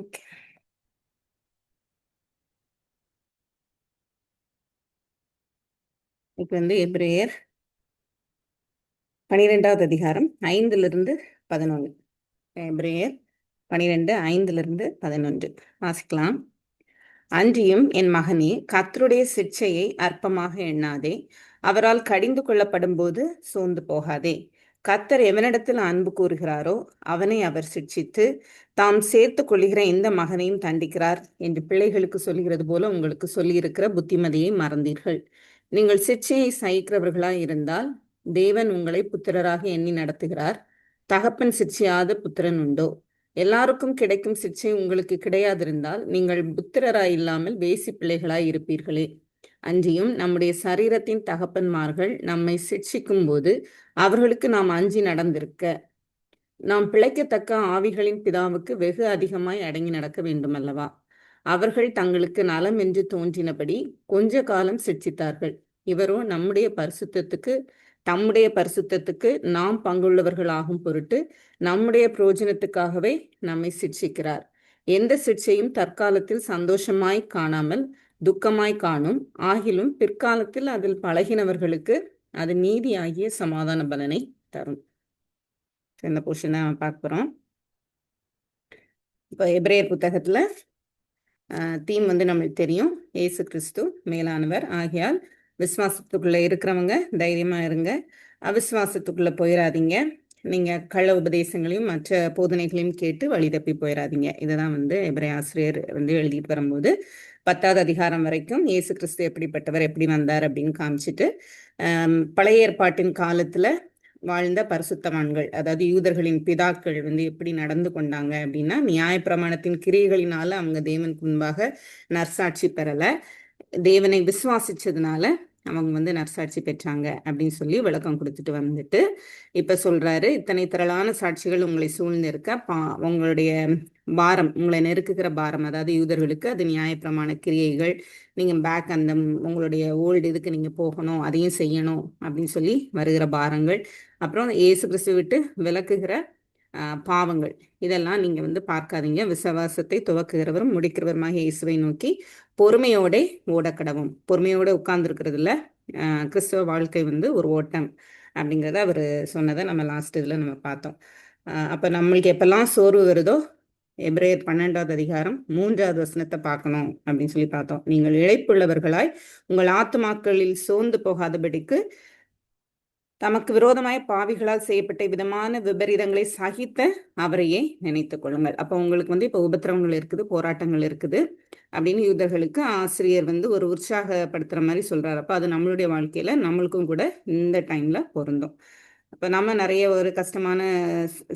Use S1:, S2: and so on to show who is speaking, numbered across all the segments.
S1: Okay. இப்போ எபிரேயர் 12வது அதிகாரம் 5லிருந்து 11. எபிரேயர் 12, 5லிருந்து 11 வாசிக்கலாம். அன்றியும் என் மகனே, கர்த்தருடைய சிட்சையை அற்பமாக எண்ணாதே. அவரால் கடிந்து கொள்ளப்படும் போது சோர்ந்து போகாதே. கர்த்தர் எவனிடத்தில் அன்பு கூறுகிறாரோ அவனை அவர் சிட்சித்து தாம் சேர்த்து கொள்ளுகிற இந்த மகனையும் தண்டிக்கிறார் என்று பிள்ளைகளுக்கு சொல்கிறது போல உங்களுக்கு சொல்லியிருக்கிற புத்திமதியை மறந்தீர்கள். நீங்கள் சிட்சையை சகிக்கிறவர்களாய் இருந்தால் தேவன் உங்களை புத்திரராக எண்ணி நடத்துகிறார். தகப்பன் சிட்சையாத புத்திரன் உண்டோ? எல்லாருக்கும் கிடைக்கும் சிட்சை உங்களுக்கு கிடையாதிருந்தால் நீங்கள் புத்திரராய் இல்லாமல் வேசி பிள்ளைகளாய் இருப்பீர்களே. அன்றியும் நம்முடைய சரீரத்தின் தகப்பன்மார்கள் நம்மை சிட்சிக்கும் போது அவர்களுக்கு நாம் அஞ்சி நடந்திருக்க நாம் பிழைக்கத்தக்க ஆவிகளின் பிதாவுக்கு வெகு அதிகமாய் அடங்கி நடக்க வேண்டுமல்லவா? அவர்கள் தங்களுக்கு நலம் என்று தோன்றினபடி கொஞ்ச காலம் சிட்சித்தார்கள். இவரோ தம்முடைய பரிசுத்தத்துக்கு நாம் பங்குள்ளவர்களாகும் பொருட்டு நம்முடைய பிரயோஜனத்துக்காகவே நம்மை சிட்சிக்கிறார். எந்த சிட்சையும் தற்காலத்தில் சந்தோஷமாய் காணாமல் துக்கமாய் காணும். ஆகிலும் பிற்காலத்தில் அதில் பழகினவர்களுக்கு அது நீதியாகிய சமாதான பலனை தரும். இந்த போர்ஷனை பார்க்க போறோம். இப்போ எபிரேயர் புத்தகத்துல தீம் நம்மளுக்கு தெரியும். இயேசு கிறிஸ்து மேலானவர். ஆகையால் விசுவாசத்துக்குள்ள இருக்கிறவங்க தைரியமா இருங்க. அவிசுவாசத்துக்குள்ள போயிடாதீங்க. நீங்க கள்ள உபதேசங்களையும் மற்ற போதனைகளையும் கேட்டு வழி தப்பி போயிடாதீங்க. இதுதான் எபிரேய ஆசிரியர் எழுதிட்டு வரும்போது 10வது அதிகாரம் வரைக்கும் இயேசு கிறிஸ்து எப்படிப்பட்டவர், எப்படி வந்தார் அப்படின்னு காமிச்சிட்டு பழைய ஏற்பாட்டின் காலத்துல வாழ்ந்த பரிசுத்தவான்கள், அதாவது யூதர்களின் பிதாக்கள் எப்படி நடந்து கொண்டாங்க அப்படின்னா, நியாயப்பிரமாணத்தின் கிரியைகளினால அவங்க தேவனுக்கு முன்பாக நற்சாட்சி பெறல, தேவனை விசுவாசிச்சதுனால அவங்க நற்சாட்சி பெற்றாங்க அப்படின்னு சொல்லி விளக்கம் கொடுத்துட்டு இப்ப சொல்றாரு, இத்தனை திரளான சாட்சிகள் உங்களை சூழ்ந்து இருக்க உங்களுடைய பாரம், உங்களை நெருக்குகிற பாரம், அதாவது யூதர்களுக்கு அது நியாயப்பிரமாண கிரியைகள், நீங்க பேக் அந்த உங்களுடைய ஓல்டு இதுக்கு நீங்க போகணும், அதையும் செய்யணும் அப்படின்னு சொல்லி வருகிற பாரங்கள், அப்புறம் இயேசு கிறிஸ்து விட்டு விலக்குகிற பாவங்கள், இதெல்லாம் நீங்க பார்க்காதீங்க. விசுவாசத்தை துவக்குகிறவரும் முடிக்கிறவருமாக இயேசுவை நோக்கி பொறுமையோட ஓடக்கடவும். பொறுமையோட உட்கார்ந்து இருக்கிறது இல்ல, கிறிஸ்தவ வாழ்க்கை ஒரு ஓட்டம் அப்படிங்கிறத அவர் சொன்னதை நம்ம லாஸ்ட் இதுல நம்ம பார்த்தோம். அப்ப நம்மளுக்கு எப்பெல்லாம் சோர்வு வருதோ எபிரேயர் 12வது அதிகாரம் 3வது வசனத்தை பார்க்கணும் அப்படின்னு சொல்லி பார்த்தோம். நீங்கள் இளைப்புள்ளவர்களாய் உங்கள் ஆத்துமாக்களில் சோர்ந்து போகாதபடிக்கு தமக்கு விரோதமாய் பாவிகளால் செய்யப்பட்ட விதமான விபரீதங்களை சகித்த அவரையே நினைத்துக் கொள்ளுங்கள். அப்போ உங்களுக்கு இப்போ உபத்திரவங்கள் இருக்குது, போராட்டங்கள் இருக்குது அப்படின்னு யூதர்களுக்கு ஆசிரியர் ஒரு உற்சாகப்படுத்துற மாதிரி சொல்றாரு. அப்போ அது நம்மளுடைய வாழ்க்கையில நம்மளுக்கும் கூட இந்த டைம்ல பொருந்தும். அப்போ நம்ம நிறைய ஒரு கஷ்டமான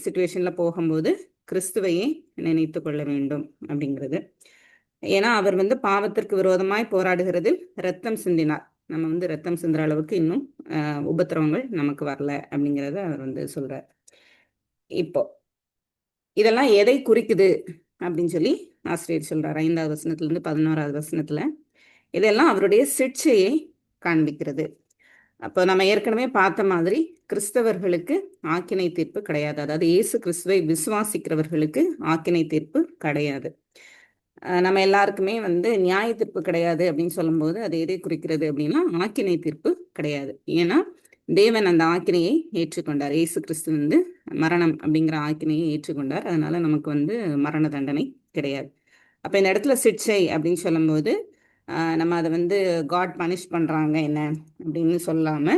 S1: சிச்சுவேஷன்ல போகும்போது கிறிஸ்துவையே நினைத்து கொள்ள வேண்டும் அப்படிங்கிறது. ஏன்னா அவர் பாவத்திற்கு விரோதமாய் போராடுகிறதில் ரத்தம் சிந்தினார். நம்ம ரத்தம் சிந்துற அளவுக்கு இன்னும் உபத்திரவங்கள் நமக்கு வரல அப்படிங்கிறத அவர் சொல்றார். இப்போ இதெல்லாம் எதை குறிக்குது அப்படின்னு சொல்லி ஆசிரியர் சொல்றார். 5வது வசனத்துல இருந்து 11வது வசனத்துல இதெல்லாம் அவருடைய சிட்சையை காண்பிக்கிறது. அப்போ நம்ம ஏற்கனவே பார்த்த மாதிரி கிறிஸ்தவர்களுக்கு ஆக்கினை தீர்ப்பு கிடையாது. அதாவது இயேசு கிறிஸ்துவை விசுவாசிக்கிறவர்களுக்கு ஆக்கினை தீர்ப்பு கிடையாது. நம்ம எல்லாருக்குமே நியாய தீர்ப்பு கிடையாது அப்படின்னு சொல்லும்போது அது எதை குறிக்கிறது அப்படின்னா ஆக்கினை தீர்ப்பு கிடையாது. ஏன்னா தேவன் அந்த ஆக்கினையை ஏற்றுக்கொண்டார். இயேசு கிறிஸ்து மரணம் அப்படிங்கிற ஆக்கினையை ஏற்றுக்கொண்டார். அதனால நமக்கு மரண தண்டனை கிடையாது. அப்ப இந்த இடத்துல சிட்சை அப்படின்னு சொல்லும்போது நம்ம அதை காட் பனிஷ் பண்றாங்க என்ன அப்படின்னு சொல்லாம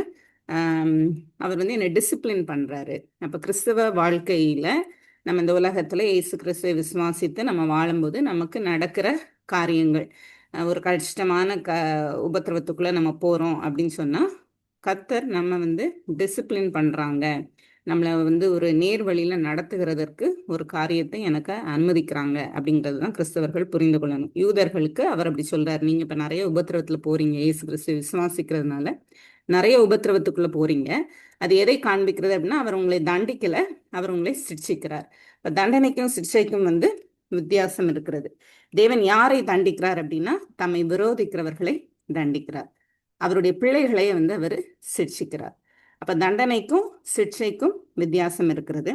S1: அவர் என்னை டிசிப்ளின் பண்றாரு. அப்ப கிறிஸ்தவ வாழ்க்கையில நம்ம இந்த உலகத்துல இயேசு கிறிஸ்துவை விசுவாசித்து நம்ம வாழும்போது நமக்கு நடக்கிற காரியங்கள், ஒரு கஷ்டமான உபத்திரவத்துக்குள்ள நம்ம போறோம் அப்படின்னு சொன்னா கர்த்தர் நம்ம டிசிப்ளின் பண்றாங்க, நம்மளை ஒரு நேர் வழியில நடத்துகிறதற்கு ஒரு காரியத்தை எனக்கு அனுமதிக்கிறாங்க அப்படிங்கிறதுதான் கிறிஸ்தவர்கள் புரிந்து கொள்ளணும். யூதர்களுக்கு அவர் அப்படி சொல்றாரு, நீங்க இப்ப நிறைய உபத்திரவத்துல போறீங்க, இயேசு கிறிஸ்து விசுவாசிக்கிறதுனால நிறைய உபத்திரவத்துக்குள்ள போறீங்க. அது எதை காண்பிக்கிறது அப்படின்னா அவர் உங்களை தண்டிக்கல, அவர் உங்களை சிட்சிக்கிறார். இப்ப தண்டனைக்கும் சிட்சைக்கும் வித்தியாசம் இருக்கிறது. தேவன் யாரை தண்டிக்கிறார் அப்படின்னா தம்மை விரோதிக்கிறவர்களை தண்டிக்கிறார். அவருடைய பிள்ளைகளை அவர் சிட்சிக்கிறார். அப்ப தண்டனைக்கும் சிட்சைக்கும் வித்தியாசம் இருக்கிறது.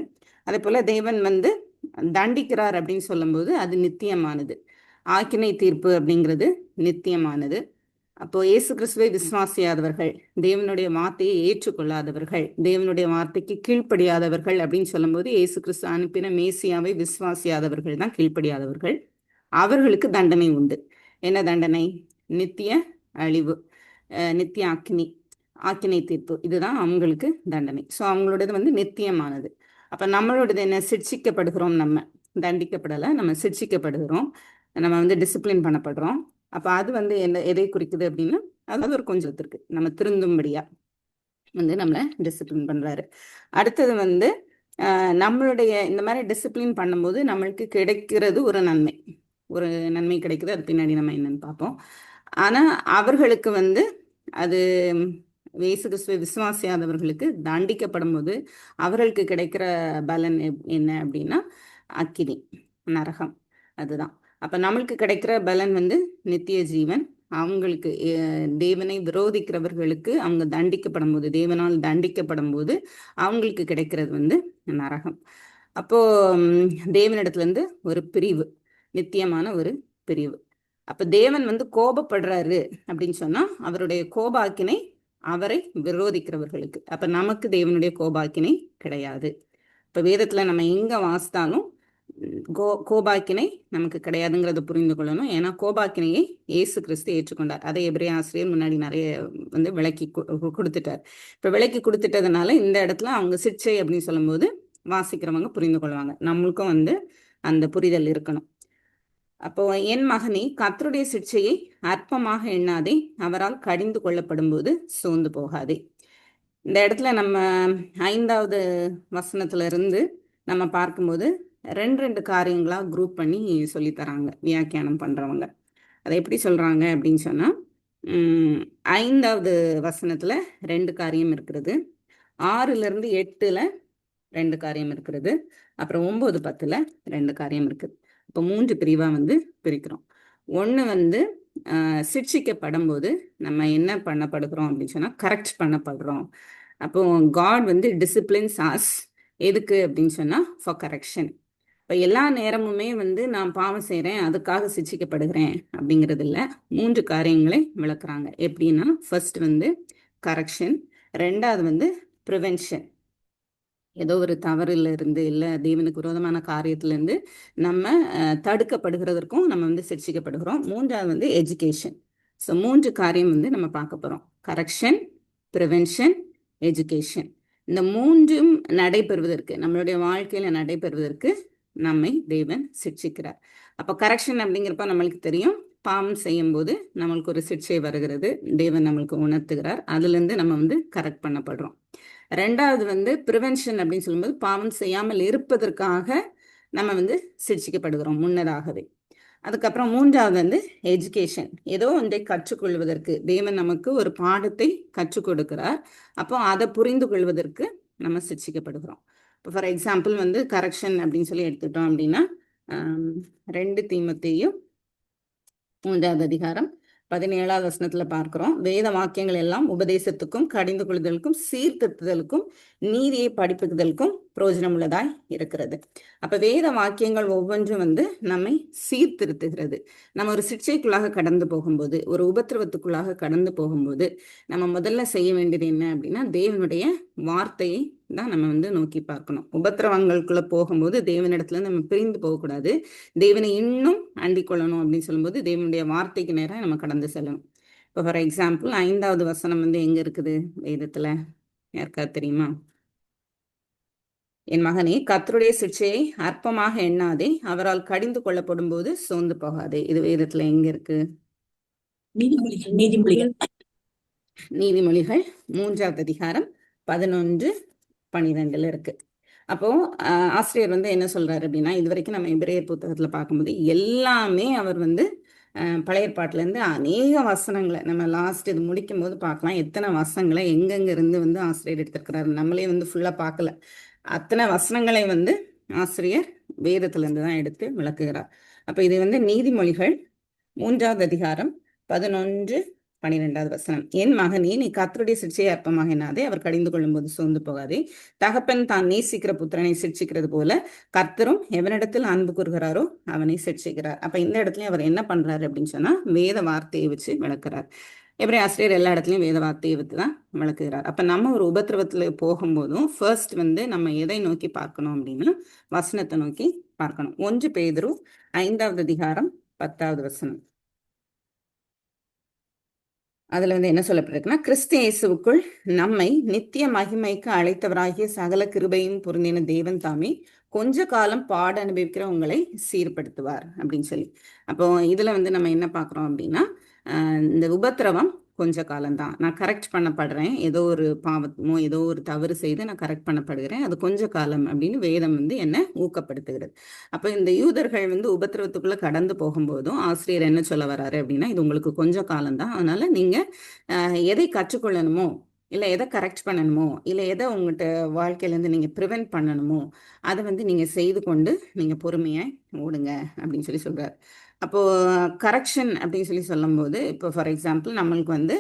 S1: அதே போல தேவன் தண்டிக்கிறார் அப்படின்னு சொல்லும்போது அது நித்தியமானது. ஆக்கினை தீர்ப்பு அப்படிங்கிறது நித்தியமானது. அப்போ இயேசு கிறிஸ்துவை விசுவாசியாதவர்கள், தேவனுடைய வார்த்தையை ஏற்றுக்கொள்ளாதவர்கள், தேவனுடைய வார்த்தைக்கு கீழ்ப்படியாதவர்கள் அப்படின்னு சொல்லும்போது இயேசு கிறிஸ்து அனுப்பின மேசியாவை விசுவாசியாதவர்கள் தான் கீழ்ப்படியாதவர்கள். அவர்களுக்கு தண்டனை உண்டு. என்ன தண்டனை? நித்திய அழிவு, நித்திய அக்னி, ஆக்கினை தீர்ப்பு. இதுதான் அவங்களுக்கு தண்டனை. ஸோ அவங்களோடது வந்து நித்தியமானது. அப்போ நம்மளோடது என்ன? சிட்சிக்கப்படுகிறோம். நம்ம தண்டிக்கப்படலை, நம்ம சிட்சிக்கப்படுகிறோம். நம்ம வந்து டிசிப்ளின் பண்ணப்படுறோம். அப்போ அது வந்து என்ன, எதை குறிக்குது அப்படின்னா, அது ஒரு கொஞ்சம் இருக்கு, நம்ம திருந்தும்படியா வந்து நம்மளை டிசிப்ளின் பண்ணுறாரு. அடுத்தது வந்து நம்மளுடைய இந்த மாதிரி டிசிப்ளின் பண்ணும்போது நம்மளுக்கு கிடைக்கிறது ஒரு நன்மை. ஒரு நன்மை கிடைக்குது, அது பின்னாடி நம்ம என்னன்னு பார்ப்போம். ஆனால் அவர்களுக்கு வந்து அது இயேசு கிறிஸ்துவை விசுவாசியாதவர்களுக்கு தண்டிக்கப்படும் போது அவர்களுக்கு கிடைக்கிற பலன் என்ன அப்படின்னா அக்கினி, நரகம். அதுதான். அப்போ நம்மளுக்கு கிடைக்கிற பலன் வந்து நித்திய ஜீவன். அவங்களுக்கு தேவனை விரோதிக்கிறவர்களுக்கு அவங்க தண்டிக்கப்படும் போது, தேவனால் தண்டிக்கப்படும் போது அவங்களுக்கு கிடைக்கிறது வந்து நரகம். அப்போ தேவனிடத்துலேருந்து ஒரு பிரிவு, நித்தியமான ஒரு பிரிவு. அப்போ தேவன் வந்து கோபப்படுறாரு அப்படின்னு சொன்னால் அவருடைய கோபாக்கினை அவரை விரோதிக்கிறவர்களுக்கு. அப்போ நமக்கு தேவனுடைய கோபாக்கினை கிடையாது. இப்போ வேதத்தில் நம்ம எங்கே வாசித்தாலும் கோபாக்கினை நமக்கு கிடையாதுங்கிறத புரிந்து கொள்ளணும். ஏன்னா கோபாக்கினையை இயேசு கிறிஸ்து ஏற்றுக்கொண்டார். அதை எபிரேய ஆசிரியர் முன்னாடி நிறைய வந்து விளக்கி கொடுத்துட்டார். இப்போ விளக்கி கொடுத்துட்டதுனால இந்த இடத்துல அவங்க சிக்ஷை அப்படின்னு சொல்லும்போது வாசிக்கிறவங்க புரிந்து கொள்வாங்க. நம்மளுக்கும் வந்து அந்த புரிதல் இருக்கணும். அப்போ என் மகனே, கர்த்தருடைய சிக்ஷையை அற்பமாக எண்ணாதே, அவரால் கடிந்து கொள்ளப்படும் போது சோர்ந்து போகாதே. இந்த இடத்துல நம்ம 5வது வசனத்துல இருந்து நம்ம பார்க்கும்போது ரெண்டு காரியங்களா குரூப் பண்ணி சொல்லித்தராங்க வியாக்கியானம் பண்றவங்க. அதை எப்படி சொல்றாங்க அப்படின்னு சொன்னா, 5வது வசனத்துல 2 காரியம் இருக்கிறது, 6லிருந்து 8ல 2 காரியம் இருக்கிறது, அப்புறம் 9, 10ல 2 காரியம் இருக்குது. இப்போ 3 பிரிவா வந்து பிரிக்கிறோம். ஒன்று வந்து சிக்ஷிக்கப்படும் போது நம்ம என்ன பண்ணப்படுகிறோம் அப்படின்னு சொன்னால் கரெக்ட் பண்ணப்படுறோம். அப்போ காட் வந்து டிசிப்ளின்ஸ் ஆஸ் எதுக்கு அப்படின்னு சொன்னால் ஃபார் கரெக்ஷன். இப்போ எல்லா நேரமுமே வந்து நான் பாவம் செய்கிறேன் அதுக்காக சிக்ஷிக்கப்படுகிறேன் அப்படிங்கிறது இல்லை. 3 காரியங்களை விளக்குறாங்க. எப்படின்னா ஃபர்ஸ்ட் வந்து கரெக்ஷன், 2வது வந்து ப்ரிவென்ஷன், ஏதோ ஒரு தவறுல இருந்து இல்லை தேவனுக்கு விரோதமான காரியத்திலேருந்து நம்ம தடுக்கப்படுகிறதற்கும் நம்ம வந்து சிக்ஷிக்கப்படுகிறோம். 3வது வந்து எஜுகேஷன். ஸோ 3 காரியம் வந்து நம்ம பார்க்க போகிறோம். Correction, prevention, education. இந்த 3ம் நடைபெறுவதற்கு, நம்மளுடைய வாழ்க்கையில் நடைபெறுவதற்கு நம்மை தேவன் சிக்ஷிக்கிறார். அப்போ கரெக்ஷன் அப்படிங்கிறப்ப நம்மளுக்கு தெரியும், பாவம் செய்யும்போது நம்மளுக்கு ஒரு சிக்ஷை வருகிறது, தேவன் நம்மளுக்கு உணர்த்துகிறார், அதுலேருந்து நம்ம வந்து கரெக்ட் பண்ணப்படுறோம். 2வது வந்து ப்ரிவென்ஷன் அப்படின்னு சொல்லும்போது பாவம் செய்யாமல் இருப்பதற்காக நம்ம வந்து சிக்ஷிக்கப்படுகிறோம் முன்னதாகவே. அதுக்கப்புறம் 3வது வந்து எஜுகேஷன், ஏதோ ஒன்றை கற்றுக்கொள்வதற்கு தேவன் நமக்கு ஒரு பாடத்தை கற்றுக் கொடுக்கிறார். அப்போ அதை புரிந்து கொள்வதற்கு நம்ம சிக்ஷிக்கப்படுகிறோம். இப்போ ஃபார் எக்ஸாம்பிள் வந்து கரெக்ஷன் அப்படின்னு சொல்லி எடுத்துட்டோம் அப்படின்னா 2 தீமோத்தேயு 3வது அதிகாரம் 17வது வசனத்துல பார்க்கிறோம், வேத வாக்கியங்கள் எல்லாம் உபதேசத்துக்கும் கடிந்து கொள்ளுதலுக்கும் சீர்திருத்துதலுக்கும் நீதியை படிப்புதலுக்கும் பிரயோஜனம் உள்ளதாய் இருக்கிறது. அப்ப வேத வாக்கியங்கள் ஒவ்வொன்றும் வந்து நம்மை சீர்திருத்துகிறது. நம்ம ஒரு சிக்ஷைக்குள்ளாக கடந்து போகும்போது, ஒரு உபத்திரவத்துக்குள்ளாக கடந்து போகும்போது நம்ம முதல்ல செய்ய வேண்டியது என்ன அப்படின்னா தேவனுடைய வார்த்தையை தான் நம்ம வந்து நோக்கி பார்க்கணும். உபத்திரவங்களுக்குள்ள போகும்போது தேவனிடத்துல நம்ம பிரிந்து போகக்கூடாது, தேவனை இன்னும் அண்டிக் கொள்ளணும் அப்படின்னு சொல்லும்போது தேவனுடைய வார்த்தைக்கு நேரம் நம்ம கடந்து செல்லணும். இப்போ ஃபார் எக்ஸாம்பிள் 5வது வசனம் வந்து எங்க இருக்குது வேதத்துல, யாருக்காவது தெரியுமா? என் மகனே, கர்த்தருடைய சிக்ஷையை அற்பமாக எண்ணாதே, அவரால் கடிந்து கொள்ளப்படும் போது சோர்ந்து போகாதே. இது வேதத்துல எங்க இருக்கு?
S2: நீதிமொழிகள்
S1: 3வது அதிகாரம் 11, 12 இருக்கு. அப்போ ஆசிரியர் வந்து என்ன சொல்றாரு அப்படின்னா, இது வரைக்கும் நம்ம எபிரேயர் புத்தகத்துல பார்க்கும்போது எல்லாமே அவர் வந்து பழைய ஏற்பாட்டிலேருந்து அநேக வசனங்களை நம்ம லாஸ்ட் இது முடிக்கும் போது பார்க்கலாம், எத்தனை வசனங்களை எங்கெங்க இருந்து வந்து ஆசிரியர் எடுத்திருக்கிறாரு. நம்மளே வந்து ஃபுல்லாக பார்க்கல, அத்தனை வசனங்களை வந்து ஆசிரியர் வேதத்திலேருந்து தான் எடுத்து விளக்குகிறார். அப்போ இது வந்து நீதிமொழிகள் 3வது அதிகாரம் 11, 12வது வசனம். என் மகனே, நீ கர்த்தருடைய சிட்சையை அற்பமாக எண்ணாதே, அவர் கடிந்து கொள்ளும்போது சோர்ந்து போகாதே. தகப்பன் தான் நேசிக்கிற புத்திரனை சிட்சிக்கிறது போல கர்த்தரும் எவனிடத்தில் அன்பு கூறுகிறாரோ அவனை சிட்சிக்கிறார். அப்ப இந்த இடத்துலயும் அவர் என்ன பண்றாரு அப்படின்னு சொன்னா வேத வார்த்தையை வச்சு விளக்குறார். எப்படி ஆசிரியர் எல்லா இடத்துலையும் வேத வார்த்தையை வச்சு தான் விளக்குகிறார். அப்ப நம்ம ஒரு உபத்திரவத்துல போகும்போதும் ஃபர்ஸ்ட் நம்ம எதை நோக்கி பார்க்கணும் அப்படின்னா வசனத்தை நோக்கி பார்க்கணும். 1 பேதுரு 5வது அதிகாரம் 10வது வசனம். அதுல என்ன சொல்லப்பட்டிருக்குன்னா, கிறிஸ்து இயேசுவுக்குள் நம்மை நித்திய மகிமைக்கு அழைத்தவராகிய சகல கிருபையும் பொருந்தின தேவன் தாமே கொஞ்ச காலம் பாட அனுபவிக்கிற உங்களை சீர்படுத்துவார் அப்படின்னு சொல்லி. அப்போ இதுல நம்ம என்ன பார்க்குறோம் அப்படின்னா, இந்த உபத்திரவம் கொஞ்ச காலம்தான். நான் கரெக்ட் பண்ணப்படுறேன், ஏதோ ஒரு பாவமோ ஏதோ ஒரு தவறு செய்து நான் கரெக்ட் பண்ணப்படுகிறேன், அது கொஞ்ச காலம் அப்படின்னு வேதம் என்ன ஊக்கப்படுத்துகிறது. அப்போ இந்த யூதர்கள் உபத்திரவத்துக்குள்ள கடந்து போகும்போதும் ஆசிரியர் என்ன சொல்ல வர்றாரு அப்படின்னா, இது உங்களுக்கு கொஞ்சம் காலம்தான், அதனால நீங்க எதை கற்றுக்கொள்ளணுமோ இல்லை எதை கரெக்ட் பண்ணணுமோ இல்லை எதை உங்கள்கிட்ட வாழ்க்கையிலேருந்து நீங்கள் ப்ரிவென்ட் பண்ணணுமோ அதை நீங்கள் செய்து கொண்டு நீங்கள் பொறுமையாக ஓடுங்க அப்படின்னு சொல்லி சொல்கிறார். அப்போது கரெக்ஷன் அப்படின்னு சொல்லி சொல்லும்போது, இப்போ ஃபார் எக்ஸாம்பிள் நம்மளுக்கு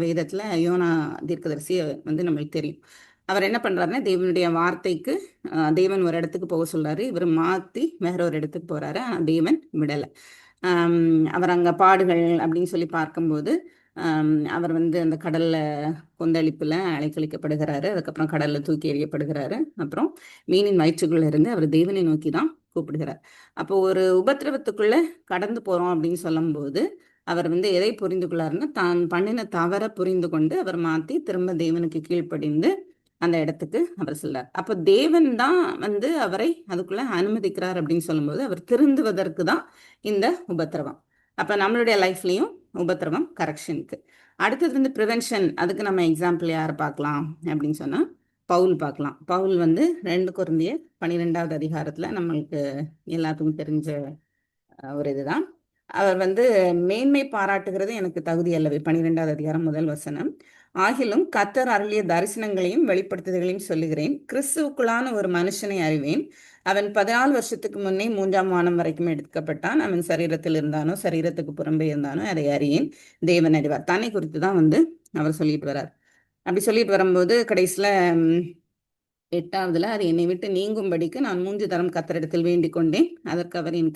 S1: வேதத்தில் யோனா தீர்க்கதரிசியை நம்மளுக்கு தெரியும். அவர் என்ன பண்ணுறாருன்னா, தேவனுடைய வார்த்தைக்கு தேவன் ஒரு இடத்துக்கு போக சொல்கிறாரு, இவர் மாற்றி வேற ஒரு இடத்துக்கு போகிறாரு, ஆனால் தேவன் விடலை. அவர் அங்கே பாடுகள் அப்படின்னு சொல்லி பார்க்கும்போது அவர் அந்த கடல்ல கொந்தளிப்புல அலைக்கழிக்கப்படுகிறாரு. அதுக்கப்புறம் கடல்ல தூக்கி எறியப்படுகிறாரு. அப்புறம் மீனின் வயிற்றுக்குள்ள இருந்து அவர் தேவனை நோக்கி தான் கூப்பிடுகிறார். அப்போ ஒரு உபத்திரவத்துக்குள்ள கடந்து போறோம் அப்படின்னு சொல்லும்போது அவர் எதை புரிந்து கொள்ளாருன்னா, தான் பண்ணின தவற புரிந்து கொண்டு அவர் மாத்தி திரும்ப தேவனுக்கு கீழ்ப்படிந்து அந்த இடத்துக்கு அவர் செல்றார். அப்போ தேவன் தான் அவரை அதுக்குள்ள அனுமதிக்கிறார் அப்படின்னு சொல்லும்போது அவர் திருந்துவதற்கு தான் இந்த உபத்திரவம். அப்போ நம்மளுடைய லைஃப்லையும் உபத்திரவம் கரெக்ஷனுக்கு. அடுத்தது ப்ரிவென்ஷன். அதுக்கு நம்ம எக்ஸாம்பிள் யார் பார்க்கலாம் அப்படின்னு சொன்னால் பவுல் பார்க்கலாம். பவுல் 2 கொரிந்தியர் 12வது அதிகாரத்தில் நம்மளுக்கு எல்லாத்துக்கும் தெரிஞ்ச ஒரு இதுதான். அவர் மேன்மை பாராட்டுகிறது எனக்கு தகுதி அல்லவே, 12வது அதிகாரம் 1 வசனம். ஆகிலும் கர்த்தர் அருளிய தரிசனங்களையும் வெளிப்படுத்துதல்களையும் சொல்லுகிறேன். கிறிஸ்துவுக்குள்ளான ஒரு மனுஷனை அறிவேன். அவன் 14 வருஷத்துக்கு முன்னே 3ஆம் வானம் வரைக்கும் எடுக்கப்பட்டான். அவன் சரீரத்தில் இருந்தானோ சரீரத்துக்கு புறம்பே இருந்தானோ அதை அறியேன், தேவன் அறிவார். தன்னை குறித்து தான் அவர் சொல்லிட்டு வர்றார். அப்படி சொல்லிட்டு வரும்போது கடைசியில் 8வதுல அது என்னை விட்டு நீங்கும்படிக்கு நான் 3 தரம் கர்த்தரிடத்தில் வேண்டிக் கொண்டேன், அதற்கு அவர் என்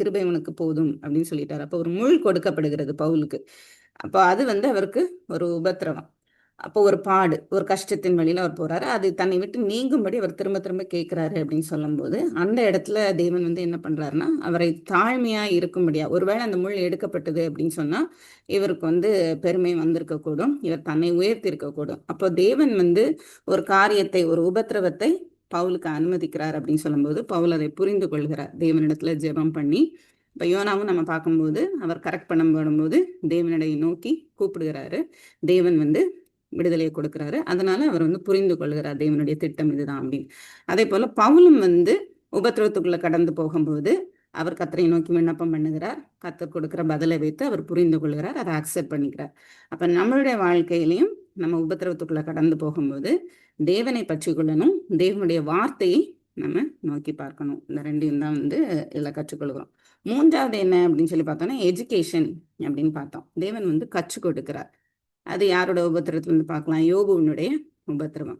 S1: கிருபை உனக்கு போதும் அப்படின்னு சொல்லிட்டார். அப்போ ஒரு முள் கொடுக்கப்படுகிறது பவுலுக்கு. அப்போ அது அவருக்கு ஒரு உபத்திரவம். அப்போ ஒரு பாடு, ஒரு கஷ்டத்தின் வழியில் அவர் போறாரு. அது தன்னை விட்டு நீங்கும்படி அவர் திரும்ப திரும்ப கேட்கிறாரு அப்படின்னு சொல்லும்போது அந்த இடத்துல தேவன் என்ன பண்றாருன்னா, அவரை தாழ்மையா இருக்கும்படியா, ஒருவேளை அந்த முள் எடுக்கப்பட்டது அப்படின்னு சொன்னா இவருக்கு பெருமை வந்திருக்கக்கூடும், இவர் தன்னை உயர்த்தி இருக்கக்கூடும். அப்போ தேவன் ஒரு காரியத்தை, ஒரு உபத்திரவத்தை பவுலுக்கு அனுமதிக்கிறார் அப்படின்னு சொல்லும்போது பவுல் அதை புரிந்து கொள்கிறார், தேவனிடத்துல ஜெபம் பண்ணி. இப்போ யோனாவும் நம்ம பார்க்கும்போது அவர் கரெக்ட் பண்ணப்படும்போது தேவனிடையை நோக்கி கூப்பிடுகிறாரு, தேவன் விடுதலையை கொடுக்கிறாரு. அதனால அவர் புரிந்து கொள்கிறார் தேவனுடைய திட்டம் இதுதான் அப்படின்னு. அதே போல பவுலும் உபத்திரவத்துக்குள்ள கடந்து போகும்போது அவர் கர்த்தரை நோக்கி விண்ணப்பம் பண்ணுகிறார். கர்த்தர் கொடுக்கிற பதிலை வைத்து அவர் புரிந்து கொள்கிறார், அதை அக்செப்ட் பண்ணிக்கிறார். அப்ப நம்மளுடைய வாழ்க்கையிலையும் நம்ம உபத்திரவத்துக்குள்ள கடந்து போகும்போது தேவனை பற்றி கொள்ளணும், தேவனுடைய வார்த்தையை நம்ம நோக்கி பார்க்கணும். இந்த ரெண்டையும் தான் இதில் கற்றுக்கொள்கிறோம். 3வது என்ன அப்படின்னு சொல்லி பார்த்தோம்னா எஜுகேஷன் அப்படின்னு பார்த்தோம். தேவன் கற்றுக் கொடுக்கிறார். அது யாரோட உபத்திரத்துலேருந்து பார்க்கலாம், யோபுவினுடைய உபத்திரவம்.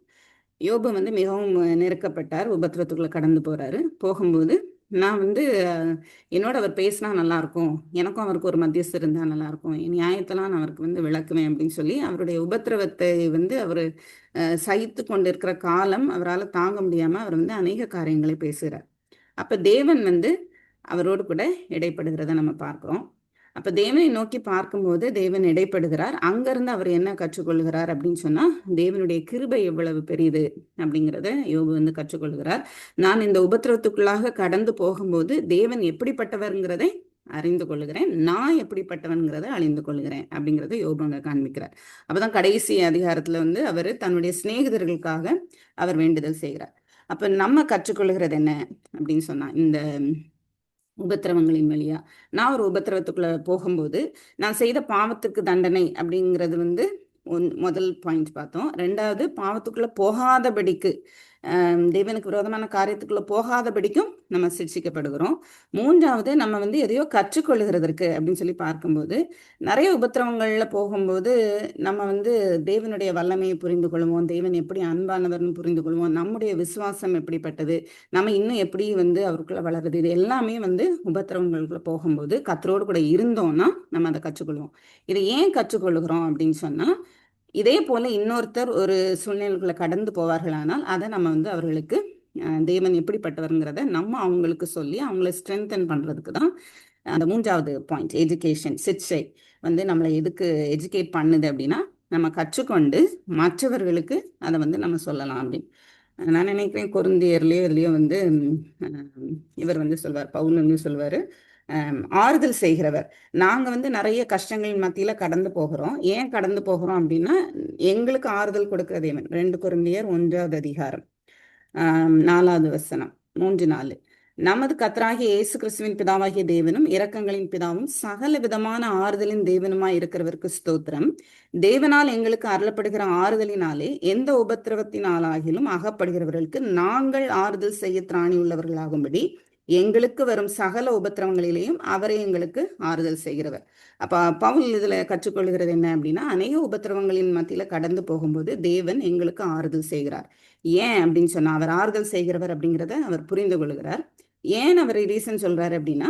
S1: யோபு மிகவும் நெருக்கப்பட்டார், உபத்திரத்துக்குள்ள கடந்து போறாரு. போகும்போது நான் என்னோட அவர் பேசினா நல்லா இருக்கும், எனக்கும் அவருக்கு ஒரு மத்தியஸ்தர் இருந்தா நல்லா இருக்கும், என் நியாயத்தெல்லாம் நான் அவருக்கு விளக்குவேன் அப்படின்னு சொல்லி அவருடைய உபத்திரவத்தை அவர் சகித்து கொண்டிருக்கிற காலம் அவரால் தாங்க முடியாம அவர் அநேக காரியங்களை பேசுகிறார். அப்ப தேவன் அவரோடு கூட இடைப்படுகிறத நம்ம பார்க்கிறோம். அப்ப தேவனை நோக்கி பார்க்கும்போது தேவன் இடைப்படுகிறார். அங்கிருந்து அவர் என்ன கற்றுக்கொள்கிறார் அப்படின்னு சொன்னா, தேவனுடைய கிருபை எவ்வளவு பெரியது அப்படிங்கிறத யோபு கற்றுக்கொள்கிறார். நான் இந்த உபத்திரவத்துக்குள்ளாக கடந்து போகும்போது தேவன் எப்படிப்பட்டவர்ங்கிறதை அறிந்து கொள்ளுகிறேன், நான் எப்படிப்பட்டவன்கிறத அறிந்து கொள்கிறேன் அப்படிங்கிறத யோபு அங்க காண்பிக்கிறார். அப்பதான் கடைசி அதிகாரத்துல அவர் தன்னுடைய சிநேகிதர்களுக்காக அவர் வேண்டுதல் செய்கிறார். அப்ப நம்ம கற்றுக்கொள்கிறது என்ன அப்படின்னு சொன்னா, இந்த உபத்திரவங்களின் வழியா நான் ஒரு உபத்திரவத்துக்குள்ள போகும்போது நான் செய்த பாவத்துக்கு தண்டனை அப்படிங்கிறது முதல் பாயிண்ட் பார்த்தோம். 2வது பாவத்துக்குள்ள போகாதபடிக்கு தேவனுக்கு விரோதமான காரியத்துக்குள்ள போகாதபடிக்கும் நம்ம சிக்ஷிக்கப்படுகிறோம். மூன்றாவது, நம்ம வந்து எதையோ கற்றுக்கொள்ளுகிறதற்கு அப்படின்னு சொல்லி பார்க்கும்போது, நிறைய உபத்திரவங்கள்ல போகும்போது நம்ம வந்து தேவனுடைய வல்லமையை புரிந்து கொள்வோம், தேவன் எப்படி அன்பானவர்னு புரிந்து கொள்வோம், நம்முடைய விசுவாசம் எப்படிப்பட்டது, நம்ம இன்னும் எப்படி வந்து அவருக்குள்ள வளருது, இது எல்லாமே வந்து உபத்திரவங்களுக்குள்ள போகும்போது கர்த்தரோடு கூட இருந்தோம்னா நம்ம அதை கற்றுக்கொள்வோம். இதை ஏன் கற்றுக்கொள்ளுகிறோம் அப்படின்னு சொன்னா, இதே போல இன்னொருத்தர் ஒரு சூழ்நிலைகளை கடந்து போவார்களானால் அதை நம்ம வந்து அவர்களுக்கு தேவன் எப்படிப்பட்டவருங்கிறத நம்ம அவங்களுக்கு சொல்லி அவங்கள ஸ்ட்ரென்தன் பண்ணுறதுக்கு தான் அந்த மூன்றாவது பாயிண்ட், எஜுகேஷன், சிக்ஷை வந்து நம்மளை எதுக்கு எஜுகேட் பண்ணுது அப்படின்னா, நம்ம கற்றுக்கொண்டு மற்றவர்களுக்கு அதை வந்து நம்ம சொல்லலாம் அப்படின்னு. நான் நினைக்கிறேன் கொரிந்தியர்லயோ இதுலயோ வந்து இவர் வந்து சொல்வார், பவுல் வந்து சொல்வார், ஆறுதல் செய்கிறவர். நாங்கள் வந்து நிறைய கஷ்டங்களின் மத்தியில் கடந்து போகிறோம். ஏன் கடந்து போகிறோம் அப்படின்னா, எங்களுக்கு ஆறுதல் கொடுக்கிற தேவன். 2 கொரிந்தியர் 1வது அதிகாரம் 4வது வசனம் 3-4. நமது கர்த்தராகிய இயேசு கிறிஸ்துவின் பிதாவாகிய தேவனும் இரக்கங்களின் பிதாவும் சகல விதமான ஆறுதலின் தேவனுமாய் இருக்கிறவருக்கு ஸ்தோத்திரம். தேவனால் எங்களுக்கு அருளப்படுகிற ஆறுதலினாலே எந்த உபத்திரவத்தினாலாகிலும் அகப்படுகிறவர்களுக்கு நாங்கள் ஆறுதல் செய்ய திராணி உள்ளவர்களாகும்படி எங்களுக்கு வரும் சகல உபத்திரவங்களிலேயும் அவரே எங்களுக்கு ஆறுதல் செய்கிறவர். அப்ப பவுல் இதுல கற்றுக்கொள்கிறது என்ன அப்படின்னா, அநேக உபத்திரவங்களின் மத்தியில கடந்து போகும்போது தேவன் எங்களுக்கு ஆறுதல் செய்கிறார். ஏன் அப்படின்னு சொன்னா, அவர் ஆறுதல் செய்கிறவர் அப்படிங்கிறத அவர் புரிந்து கொள்கிறார். ஏன் அவர் ரீசன் சொல்றாரு அப்படின்னா,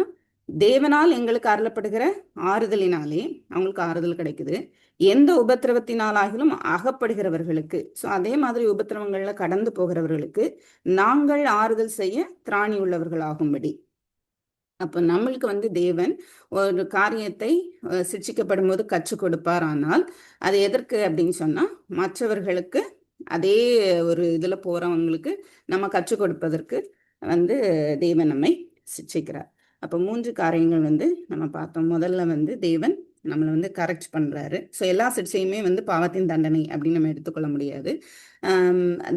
S1: தேவனால் எங்களுக்கு அருளப்படுகிற ஆறுதலினாலே அவங்களுக்கு ஆறுதல் கிடைக்குது. எந்த உபத்திரவத்தினாலாகிலும் அகப்படுகிறவர்களுக்கு, ஸோ அதே மாதிரி உபத்திரவங்கள்ல கடந்து போகிறவர்களுக்கு நாங்கள் ஆறுதல் செய்ய திராணி உள்ளவர்களாகும்படி. அப்போ நம்மளுக்கு வந்து தேவன் ஒரு காரியத்தை சிக்ஷிக்கப்படும் போது கற்றுக் கொடுப்பார். ஆனால் அது எதற்கு அப்படின்னு சொன்னா, மற்றவர்களுக்கு அதே ஒரு இதுல போறவங்களுக்கு நம்ம கற்றுக் கொடுப்பதற்கு வந்து தேவன் நம்மை சிக்ஷிக்கிறார். அப்போ 3 காரியங்கள் வந்து நம்ம பார்த்தோம். முதல்ல வந்து தேவன் நம்மளை வந்து கரெக்ட் பண்றாரு. ஸோ எல்லா சிக்ஷையுமே வந்து பாவத்தின் தண்டனை அப்படின்னு நம்ம எடுத்துக்கொள்ள முடியாது.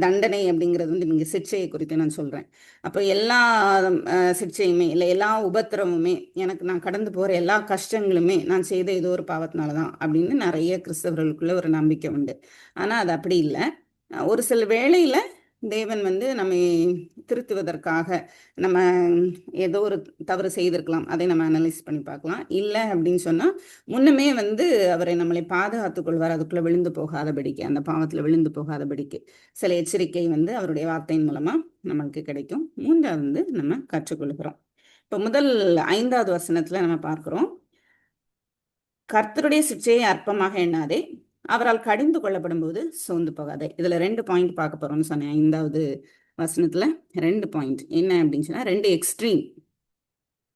S1: தண்டனை அப்படிங்கிறது வந்து நீங்க சிக்ஷையை குறித்து நான் சொல்றேன். அப்போ எல்லா சிக்ஷையுமே இல்லை, எல்லா உபத்திரமுமே, எனக்கு நான் கடந்து போற எல்லா கஷ்டங்களுமே நான் செய்த ஏதோ ஒரு பாவத்தினாலதான் அப்படின்னு நிறைய கிறிஸ்தவர்களுக்குள்ள ஒரு நம்பிக்கை உண்டு. ஆனா அது அப்படி இல்லை. ஒரு சில வேளையில தேவன் வந்து நம்மை திருத்துவதற்காக நம்ம ஏதோ ஒரு தவறு செய்திருக்கலாம், அதை நம்ம அனலைஸ் பண்ணி பார்க்கலாம். இல்லை அப்படின்னு சொன்னா முன்னமே வந்து அவரை நம்மளை பாதுகாத்துக் கொள்வார், அதுக்குள்ள விழுந்து போகாதபடிக்கு, அந்த பாவத்துல விழுந்து போகாதபடிக்கு சில எச்சரிக்கை வந்து அவருடைய வார்த்தையின் மூலமா நம்மளுக்கு கிடைக்கும். மூன்றாவது வந்து நம்ம கற்றுக்கொள்கிறோம். இப்போ முதல் 5வது வசனத்துல நம்ம பார்க்கிறோம், கர்த்தருடைய சிக்ஷையை அற்பமாக எண்ணாதே, அவரால் கடிந்து கொள்ளப்படும் போது சோர்ந்து போகாதே. இதுல 2 பாயிண்ட் பார்க்க போறோம்னு சொன்னேன். 5வது வசனத்துல 2 பாயிண்ட் என்ன அப்படின்னு சொன்னா, 2 எக்ஸ்ட்ரீம்.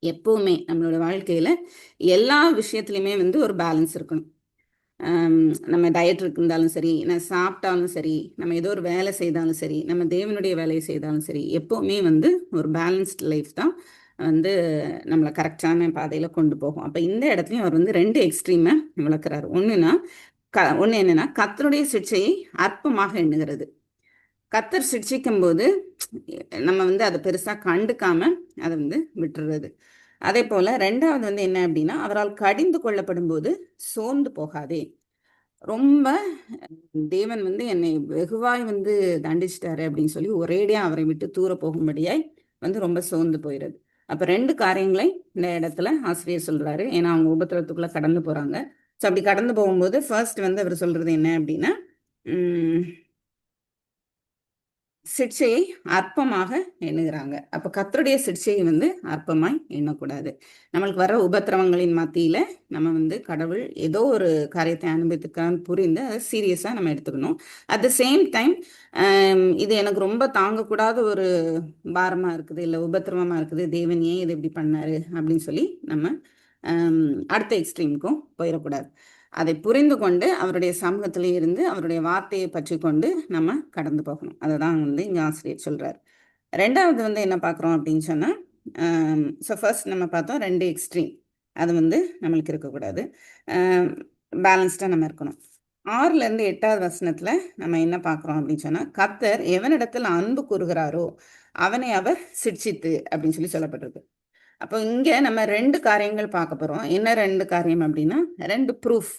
S1: எப்பவுமே நம்மளோட வாழ்க்கையில எல்லா விஷயத்துலையுமே வந்து ஒரு பேலன்ஸ் இருக்கணும். நம்ம டயட் இருந்தாலும் சரி, நம்ம சாப்பிட்டாலும் சரி, நம்ம ஏதோ ஒரு வேலை செய்தாலும் சரி, நம்ம தேவனுடைய வேலையை செய்தாலும் சரி, எப்பவுமே வந்து ஒரு பேலன்ஸ்ட் லைஃப் தான் வந்து நம்மளை கரெக்டான பாதையில கொண்டு போகும். அப்ப இந்த இடத்துலயும் அவர் வந்து 2 எக்ஸ்ட்ரீமை விளக்குறாரு. ஒண்ணு என்னன்னா, கர்த்தருடைய சிக்ஷையை அற்பமாக எண்ணுகிறது. கர்த்தர் சிக்ஷிக்கும் போது நம்ம வந்து அதை பெருசா கண்டுக்காம அதை வந்து விட்டுறது. அதே போல 2வது வந்து என்ன அப்படின்னா, அவரால் கடிந்து கொள்ளப்படும் போது சோர்ந்து போகாதே. ரொம்ப தேவன் வந்து என்னை வெகுவாய் வந்து தண்டிச்சிட்டாரு அப்படின்னு சொல்லி ஒரேடியா அவரை விட்டு தூர போகும்படியாய் வந்து ரொம்ப சோர்ந்து போயிடுது. அப்ப 2 காரியங்களை இந்த இடத்துல ஆசிரியர் சொல்றாரு. ஏன்னா அவங்க உபத்திரத்துக்குள்ள கடந்து போறாங்க. ஸோ அப்படி கடந்து போகும்போது ஃபர்ஸ்ட் வந்து அவர் சொல்றது என்ன அப்படின்னா, சிக்ஷையை அற்பமாக எண்ணுகிறாங்க. அப்ப கர்த்தருடைய சிக்ஷையை வந்து அற்பமாய் எண்ணக்கூடாது. நம்மளுக்கு வர உபத்திரவங்களின் மத்தியில நம்ம வந்து கடவுள் ஏதோ ஒரு காரியத்தை அனுபவித்துக்கான்னு புரிந்து அதை சீரியஸா நம்ம எடுத்துக்கணும். அட் த சேம் டைம் இது எனக்கு ரொம்ப தாங்கக்கூடாத ஒரு பாரமா இருக்குது, இல்லை உபத்திரவமா இருக்குது, தேவன் ஏன் இது இப்படி பண்ணாரு அப்படின்னு சொல்லி நம்ம அடுத்த எக்ஸ்ட்ரீமுக்கும் போயிடக்கூடாது. அதை புரிந்து கொண்டு அவருடைய சமூகத்திலே இருந்து அவருடைய வார்த்தையை பற்றி கொண்டு நம்ம கடந்து போகணும். அதை தான் வந்து இங்கே ஆசிரியர் சொல்றார். 2வது வந்து என்ன பார்க்குறோம் அப்படின்னு சொன்னா, ஸோ ஃபர்ஸ்ட் நம்ம பார்த்தோம் 2 எக்ஸ்ட்ரீம், அது வந்து நம்மளுக்கு இருக்கக்கூடாது. பேலன்ஸ்டாக நம்ம இருக்கணும். 6லேருந்து 8வது வசனத்துல நம்ம என்ன பார்க்குறோம் அப்படின்னு சொன்னா, கர்த்தர் எவனிடத்தில் அன்பு கூறுகிறாரோ அவனை அவர் சிட்சித்து அப்படின்னு சொல்லி சொல்லப்பட்டிருக்கு. அப்போ இங்க நம்ம 2 காரியங்கள் பார்க்க போறோம். என்ன 2 காரியம் அப்படின்னா, 2 ப்ரூஃப்.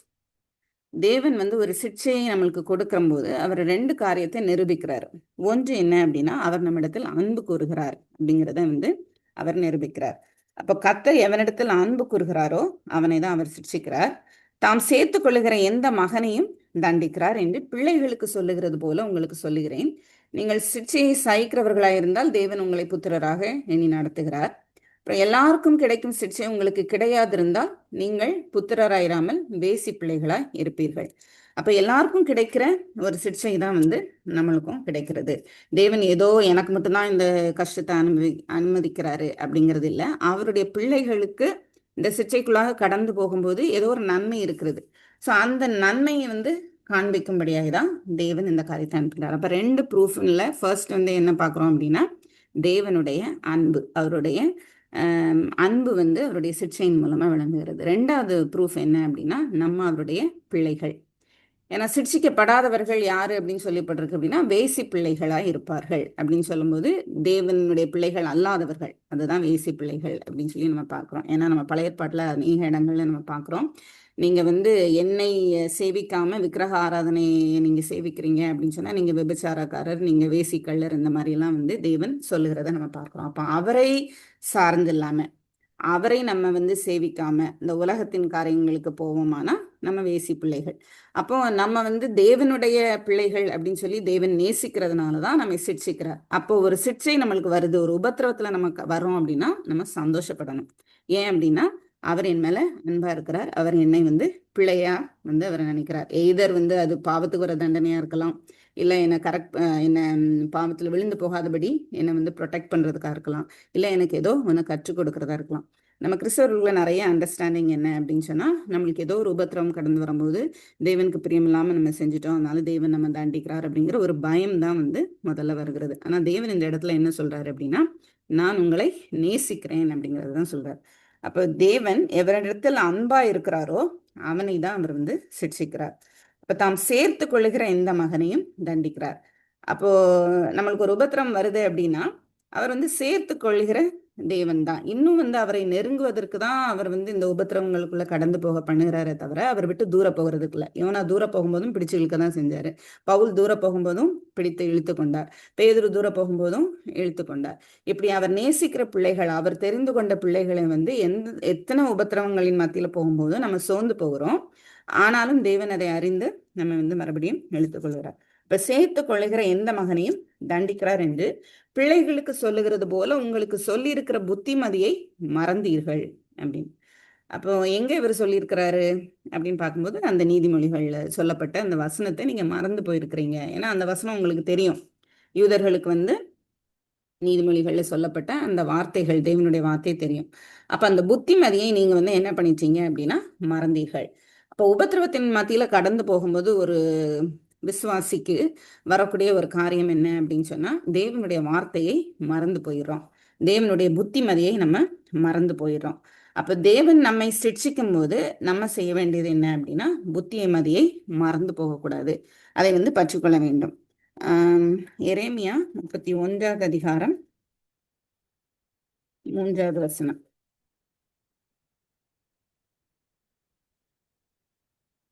S1: தேவன் வந்து ஒரு சிக்ஷையை நம்மளுக்கு கொடுக்கும்போது அவர் ரெண்டு காரியத்தை நிரூபிக்கிறார். ஒன்று என்ன அப்படின்னா, அவர் நம்மிடத்தில் அன்பு கூறுகிறார் அப்படிங்கிறத வந்து அவர் நிரூபிக்கிறார். அப்போ கர்த்தர் எவனிடத்தில் அன்பு கூறுகிறாரோ அவனை தான் அவர் சிக்ஷிக்கிறார். தாம் சேர்த்து கொள்ளுகிற எந்த மகனையும் தண்டிக்கிறார் என்று பிள்ளைகளுக்கு சொல்லுகிறது போல உங்களுக்கு சொல்லுகிறேன். நீங்கள் சிக்ஷையை சகிக்கிறவர்களாயிருந்தால் தேவன் உங்களை புத்திரராக எண்ணி நடத்துகிறார். அப்புறம் எல்லாருக்கும் கிடைக்கும் சிக்ஷை உங்களுக்கு கிடையாதிருந்தால் நீங்கள் புத்திரராயிராமல் வேசி பிள்ளைகளாய் இருப்பீர்கள். அப்ப எல்லாருக்கும் கிடைக்கிற ஒரு சிக்ஷை தான் வந்து நம்மளுக்கும் கிடைக்கிறது. தேவன் ஏதோ எனக்கு மட்டும்தான் இந்த கஷ்டத்தை அனுமதிக்கிறாரு அப்படிங்கிறது இல்லை. அவருடைய பிள்ளைகளுக்கு இந்த சிக்ஷைக்குள்ளாக கடந்து போகும்போது ஏதோ ஒரு நன்மை இருக்கிறது. ஸோ அந்த நன்மையை வந்து காண்பிக்கும்படியாக தான் தேவன் இந்த காரியத்தை அனுப்புகிறார். அப்ப ரெண்டு ப்ரூஃப் இல்லை. ஃபர்ஸ்ட் வந்து என்ன பார்க்குறோம் அப்படின்னா, தேவனுடைய அன்பு, அவருடைய அன்பு வந்து அவருடைய சிக்ஷையின் மூலமா விளங்குகிறது. ரெண்டாவது ப்ரூஃப் என்ன அப்படின்னா, நம்ம அவருடைய பிள்ளைகள். ஏன்னா சிக்ஷிக்கப்படாதவர்கள் யாரு அப்படின்னு சொல்லப்பட்டிருக்கு அப்படின்னா, வேசி பிள்ளைகளா இருப்பார்கள் அப்படின்னு சொல்லும்போது, தேவனுடைய பிள்ளைகள் அல்லாதவர்கள் அதுதான் வேசி பிள்ளைகள் அப்படின்னு சொல்லி நம்ம பார்க்குறோம். ஏன்னா நம்ம பழைய ஏற்பாட்டில் அநேக இடங்கள்ல நம்ம பார்க்குறோம். நீங்க வந்து என்னை சேவிக்காம விக்கிரக ஆராதனையை நீங்க சேவிக்கிறீங்க அப்படின்னு சொன்னா நீங்க விபச்சாரக்காரர், நீங்க வேசிக்கள்ளர், இந்த மாதிரி எல்லாம் வந்து தேவன் சொல்லுகிறத நம்ம பார்க்கிறோம். அப்ப அவரை சார்ந்து இல்லாம, அவரை நம்ம வந்து சேவிக்காம இந்த உலகத்தின் காரியங்களுக்கு போவோமானா நம்ம வேசி பிள்ளைகள். அப்போ நம்ம வந்து தேவனுடைய பிள்ளைகள் அப்படின்னு சொல்லி தேவன் நேசிக்கிறதுனாலதான் நம்ம சிட்சிக்கிறார். அப்போ ஒரு சிட்சை நம்மளுக்கு வருது, ஒரு உபத்திரவத்துல நமக்கு வரோம் அப்படின்னா நம்ம சந்தோஷப்படணும். ஏன் அப்படின்னா, அவர் என் மேல அன்பா இருக்கிறார், அவர் என்னை வந்து பிள்ளையா வந்து அவர் நினைக்கிறார். எய்தர் வந்து அது பாவத்துக்கு ஒரு தண்டனையா இருக்கலாம், இல்லை என்னை என்ன பாவத்தில் விழுந்து போகாதபடி என்னை வந்து ப்ரொடெக்ட் பண்ணுறதுக்காக இருக்கலாம், இல்லை எனக்கு ஏதோ ஒன்று கற்றுக் கொடுக்கறதா இருக்கலாம். நம்ம கிறிஸ்தவர்களை நிறைய அண்டர்ஸ்டாண்டிங் என்ன அப்படின்னு சொன்னால், நம்மளுக்கு ஏதோ ஒரு உபத்திரவம் கடந்து வரும்போது தேவனுக்கு பிரியமில்லாமல் நம்ம செஞ்சுட்டோம், அதனால தேவன் நம்ம தண்டிக்கிறார் அப்படிங்கிற ஒரு பயம் தான் வந்து முதல்ல வருகிறது. ஆனால் தேவன் இந்த இடத்துல என்ன சொல்றாரு அப்படின்னா, நான் உங்களை நேசிக்கிறேன் அப்படிங்கிறது தான் சொல்றாரு. அப்போ தேவன் எவரிடத்தில் அன்பா இருக்கிறாரோ அவனை தான் அவர் வந்து சிக்ஷிக்கிறார். அப்ப தாம் சேர்த்து கொள்ளுகிற எந்த மகனையும் தண்டிக்கிறார். அப்போ நம்மளுக்கு ஒரு உபத்திரம் வருது அப்படின்னா, அவர் வந்து சேர்த்து கொள்கிற தேவன் தான். இன்னும் வந்து அவரை நெருங்குவதற்கு தான் அவர் வந்து இந்த உபத்திரவங்களுக்குள்ள கடந்து போக பண்ணுகிறாரே தவிர அவர் விட்டு தூர போகிறதுக்கு இல்லை. யோனா தூர போகும்போதும் பிடிச்சு இழுக்க தான் செஞ்சாரு. பவுல் தூர போகும்போதும் பிடித்து இழுத்து கொண்டார். பேதுரு தூர போகும்போதும் இழுத்து கொண்டார். இப்படி அவர் நேசிக்கிற பிள்ளைகள், அவர் தெரிந்து கொண்ட பிள்ளைகளை வந்து எத்தனை உபத்திரவங்களின் மத்தியில போகும்போதும் நம்ம சோர்ந்து போகிறோம். ஆனாலும் தேவன் அதை அறிந்து நம்ம வந்து மறுபடியும் இழுத்துக்கொள்கிறார். இப்ப சேர்த்து கொள்ளுகிற எந்த மகனையும் தண்டிக்கிறார் என்று பிள்ளைகளுக்கு சொல்லுகிறது போல உங்களுக்கு சொல்லி இருக்கிற புத்திமதியை மறந்தீர்கள் அப்படின்னு. அப்போ எங்க இவர் சொல்லியிருக்கிறாரு அப்படின்னு பார்க்கும்போது, அந்த நீதிமொழிகள்ல சொல்லப்பட்ட அந்த வசனத்தை நீங்க மறந்து போயிருக்கிறீங்க. ஏன்னா அந்த வசனம் உங்களுக்கு தெரியும். யூதர்களுக்கு வந்து நீதிமொழிகள்ல சொல்லப்பட்ட அந்த வார்த்தைகள், தேவனுடைய வார்த்தை தெரியும். அப்ப அந்த புத்திமதியை நீங்க வந்து என்ன பண்ணிட்டீங்க அப்படின்னா மறந்தீர்கள். அப்போ உபத்திரவத்தின் மத்தியில கடந்து போகும்போது ஒரு விசுவாசிக்கு வரக்கூடிய ஒரு காரியம் என்ன அப்படின்னு சொன்னா, தேவனுடைய வார்த்தையை மறந்து போயிடுறோம், தேவனுடைய புத்திமதியை நம்ம மறந்து போயிடுறோம். அப்ப தேவன் நம்மை சிட்சிக்கும் போது நம்ம செய்ய வேண்டியது என்ன அப்படின்னா, புத்தியை மதியை மறந்து போகக்கூடாது, அதை வந்து பற்றிக்கொள்ள வேண்டும். எரேமியா 31வது அதிகாரம் 3வது வசனம்.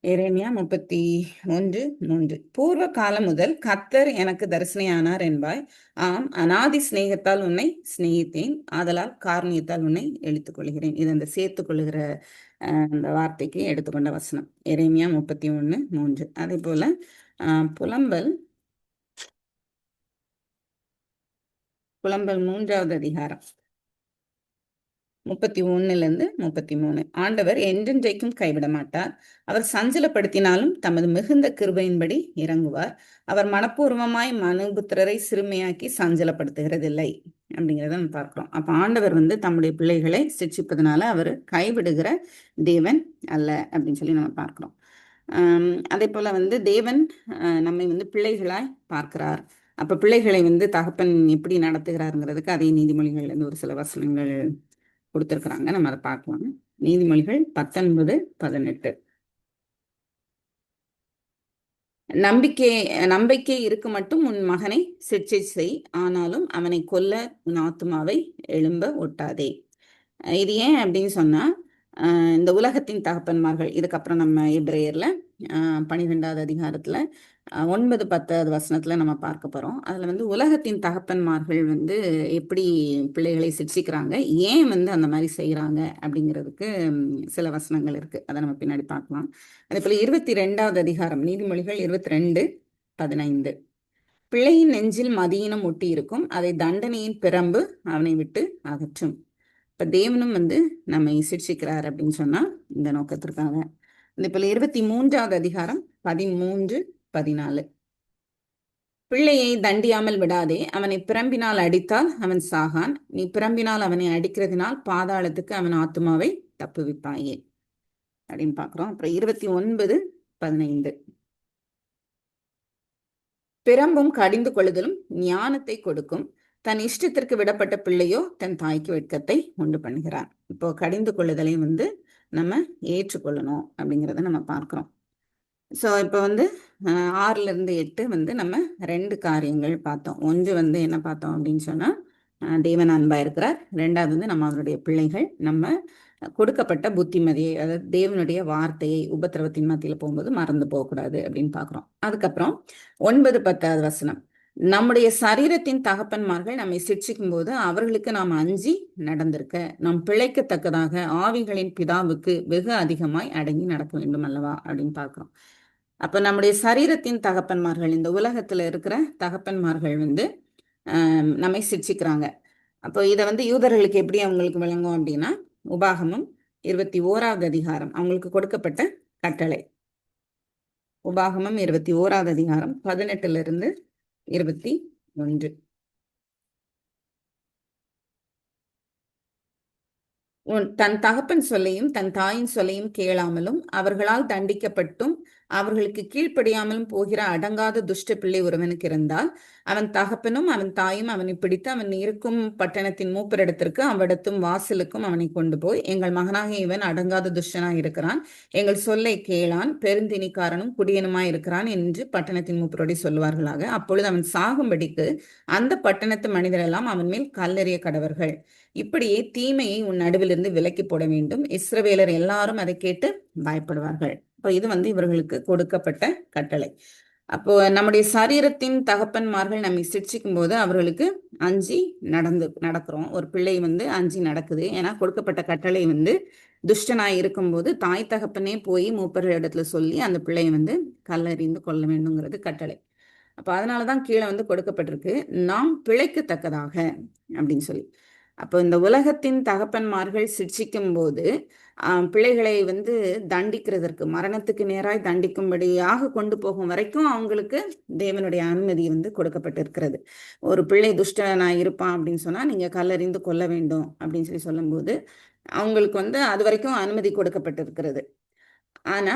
S1: எரேமியா 31:3. பூர்வ காலம் முதல் கர்த்தர் எனக்கு தரிசனையானார் என்பாய். ஆம், அநாதி சிநேகத்தால் உன்னை சிநேகித்தேன், ஆதலால் காரணியத்தால் உன்னை எழுத்துக் கொள்கிறேன். இது அந்த சேர்த்துக் கொள்ளுகிற அந்த வார்த்தைக்கு எடுத்துக்கொண்ட வசனம். எரேமியா 31:3. அதே போல புலம்பல் 3வது அதிகாரம் 31லிருந்து 33. ஆண்டவர் என்றென்றைக்கும் கைவிட மாட்டார், அவர் சஞ்சலப்படுத்தினாலும் தமது மிகுந்த கிருபையின்படி இறங்குவார், அவர் மனப்பூர்வமாய் மனுபுத்திரரை சிறுமையாக்கி சஞ்சலப்படுத்துகிறதில்லை அப்படிங்கிறத நம்ம பார்க்கிறோம். அப்ப ஆண்டவர் வந்து தம்முடைய பிள்ளைகளை சிட்சிப்பதனால அவர் கைவிடுகிற தேவன் அல்ல அப்படின்னு சொல்லி நம்ம பார்க்கிறோம். அதே போல வந்து தேவன் நம்மை வந்து பிள்ளைகளாய் பார்க்கிறார். அப்ப பிள்ளைகளை வந்து தகப்பன் எப்படி நடத்துகிறாருங்கிறதுக்கு அதே நீதிமொழிகள்ல இருந்து ஒரு சில வசனங்கள் கொடுத்திருக்கிறாங்க, நம்ம அதை பார்க்கலாம். நீதிமொழிகள் 19:18. நம்பிக்கை இருக்கு மட்டும் உன் மகனை சிட்சை செய், ஆனாலும் அவனை கொல்ல உன் ஆத்துமாவை எழும்ப ஒட்டாதே. இது ஏன் அப்படின்னு சொன்னா, இந்த உலகத்தின் தகப்பன்மார்கள், இதுக்கப்புறம் நம்ம எபிரேயர்ல 12வது அதிகாரத்தில் 9, 10வது வசனத்தில் நம்ம பார்க்க போகிறோம். அதில் வந்து உலகத்தின் தகப்பன்மார்கள் வந்து எப்படி பிள்ளைகளை சிக்ஷிக்கிறாங்க, ஏன் வந்து அந்த மாதிரி செய்கிறாங்க அப்படிங்கிறதுக்கு சில வசனங்கள் இருக்குது. அதை நம்ம பின்னாடி பார்க்கலாம். அதே போல் 22வது அதிகாரம் நீதிமொழிகள் 22:15, பிள்ளையின் நெஞ்சில் மதியினம் ஒட்டி இருக்கும், அதை தண்டனையின் பிரம்பு அவனை விட்டு அகற்றும். இப்போ தேவனும் வந்து நம்மை சிக்ஷிக்கிறார் அப்படின்னு சொன்னால் இந்த நோக்கத்திற்காக. அதே போல 23வது அதிகாரம் 13, 14, பிள்ளையை தண்டியாமல் விடாதே, அவனை பிரம்பினால் அடித்தால் அவன் சாகான், நீ பிரம்பினால் அவனை அடிக்கிறதுனால் பாதாளத்துக்கு அவன் ஆத்துமாவை தப்புவிப்பாயே அப்படின்னு பார்க்குறோம். அப்புறம் 29, 15, பிரம்பும் கடிந்து கொள்ளுதலும் ஞானத்தை கொடுக்கும், தன் இஷ்டத்திற்கு விடப்பட்ட பிள்ளையோ தன் தாய்க்கு வெட்கத்தை உண்டு பண்ணுகிறார். இப்போ கடிந்து கொள்ளுதலையும் வந்து நம்ம ஏற்றுக்கொள்ளணும் அப்படிங்கிறத நம்ம பார்க்குறோம். ஸோ இப்போ வந்து 6லேருந்து 8 வந்து நம்ம 2 காரியங்கள் பார்த்தோம். ஒன்று வந்து என்ன பார்த்தோம் அப்படின்னு சொன்னால், தேவன் அன்பாக இருக்கிறார். 2வது வந்து நம்ம அவருடைய பிள்ளைகள், நம்ம கொடுக்கப்பட்ட புத்திமதியை, அதாவது தேவனுடைய வார்த்தையை உபத்திரவத்தின் மத்தியில் போகும்போது மறந்து போகக்கூடாது அப்படின்னு பார்க்குறோம். அதுக்கப்புறம் 9, 10வது வசனம், நம்முடைய சரீரத்தின் தகப்பன்மார்கள் நம்மை சிக்ஷிக்கும் போது அவர்களுக்கு நாம் அஞ்சி நடந்திருக்க, நாம் பிழைக்கத்தக்கதாக ஆவிகளின் பிதாவுக்கு வெகு அதிகமாய் அடங்கி நடக்க வேண்டும் அல்லவா அப்படின்னு பார்க்குறோம். அப்போ நம்முடைய சரீரத்தின் தகப்பன்மார்கள், இந்த உலகத்தில் இருக்கிற தகப்பன்மார்கள் வந்து நம்மை சிக்ஷிக்கிறாங்க. அப்போ இதை வந்து யூதர்களுக்கு எப்படி அவங்களுக்கு விளங்கும் அப்படின்னா, உபாகமம் 21வது அதிகாரம் அவங்களுக்கு கொடுக்கப்பட்ட கட்டளை. உபாகமம் 21வது அதிகாரம் 18லிருந்து 21, தன் தகப்பன் சொல்லையும் தன் தாயின் சொல்லையும் கேளாமலும் அவர்களால் தண்டிக்கப்பட்டும் அவர்களுக்கு கீழ்ப்படியாமலும் போகிற அடங்காத துஷ்ட பிள்ளை ஒருவனுக்கு இருந்தால், அவன் தகப்பனும் அவன் தாயும் அவனை பிடித்து அவன் இருக்கும் பட்டணத்தின் மூப்பரிடத்திற்கு அவ்விடத்தும் வாசலுக்கும் அவனை கொண்டு போய், எங்கள் மகனாக இவன் அடங்காத துஷ்டனாய் இருக்கிறான், எங்கள் சொல்லை கேளான், பெருந்தினிக்காரனும் குடியனுமாய் இருக்கிறான் என்று பட்டணத்தின் மூப்பரோடு சொல்லுவார்களாக. அப்பொழுது அவன் சாகும்படிக்கு அந்த பட்டணத்து மனிதரெல்லாம் அவன் மேல் கல்லெறிய கடவர்கள். இப்படியே தீமையை உன் நடுவிலிருந்து விலக்கி போட வேண்டும். இஸ்ரவேலர் எல்லாரும் அதை கேட்டு பயப்படுவார்கள். இப்போ இது வந்து இவர்களுக்கு கொடுக்கப்பட்ட கட்டளை. அப்போ நம்முடைய சரீரத்தின் தகப்பன்மார்கள் நம்மை சிக்ஷிக்கும் போது அவர்களுக்கு அஞ்சி நடக்கிறோம். ஒரு பிள்ளை வந்து அஞ்சி நடக்குது. ஏன்னா கொடுக்கப்பட்ட கட்டளை வந்து துஷ்டனாய் இருக்கும்போது தாய் தகப்பனே போய் மூப்பர் இடத்துல சொல்லி அந்த பிள்ளையை வந்து கல்லறிந்து கொள்ள வேண்டுங்கிறது கட்டளை. அப்போ அதனாலதான் கீழே வந்து கொடுக்கப்பட்டிருக்கு, நாம் பிழைக்கத்தக்கதாக அப்படின்னு சொல்லி. அப்போ இந்த உலகத்தின் தகப்பன்மார்கள் சிக்ஷிக்கும் போது பிள்ளைகளை வந்து தண்டிக்கிறதற்கு, மரணத்துக்கு நேராய் தண்டிக்கும்படியாக கொண்டு போகும் வரைக்கும் அவங்களுக்கு தேவனுடைய அனுமதி வந்து கொடுக்கப்பட்டிருக்கிறது. ஒரு பிள்ளை துஷ்டனாய் இருப்பான் அப்படின்னு சொன்னா நீங்க கல்லறிந்து கொள்ள வேண்டும் அப்படின்னு சொல்லி சொல்லும்போது அவங்களுக்கு வந்து அது வரைக்கும் அனுமதி கொடுக்கப்பட்டிருக்கிறது. ஆனா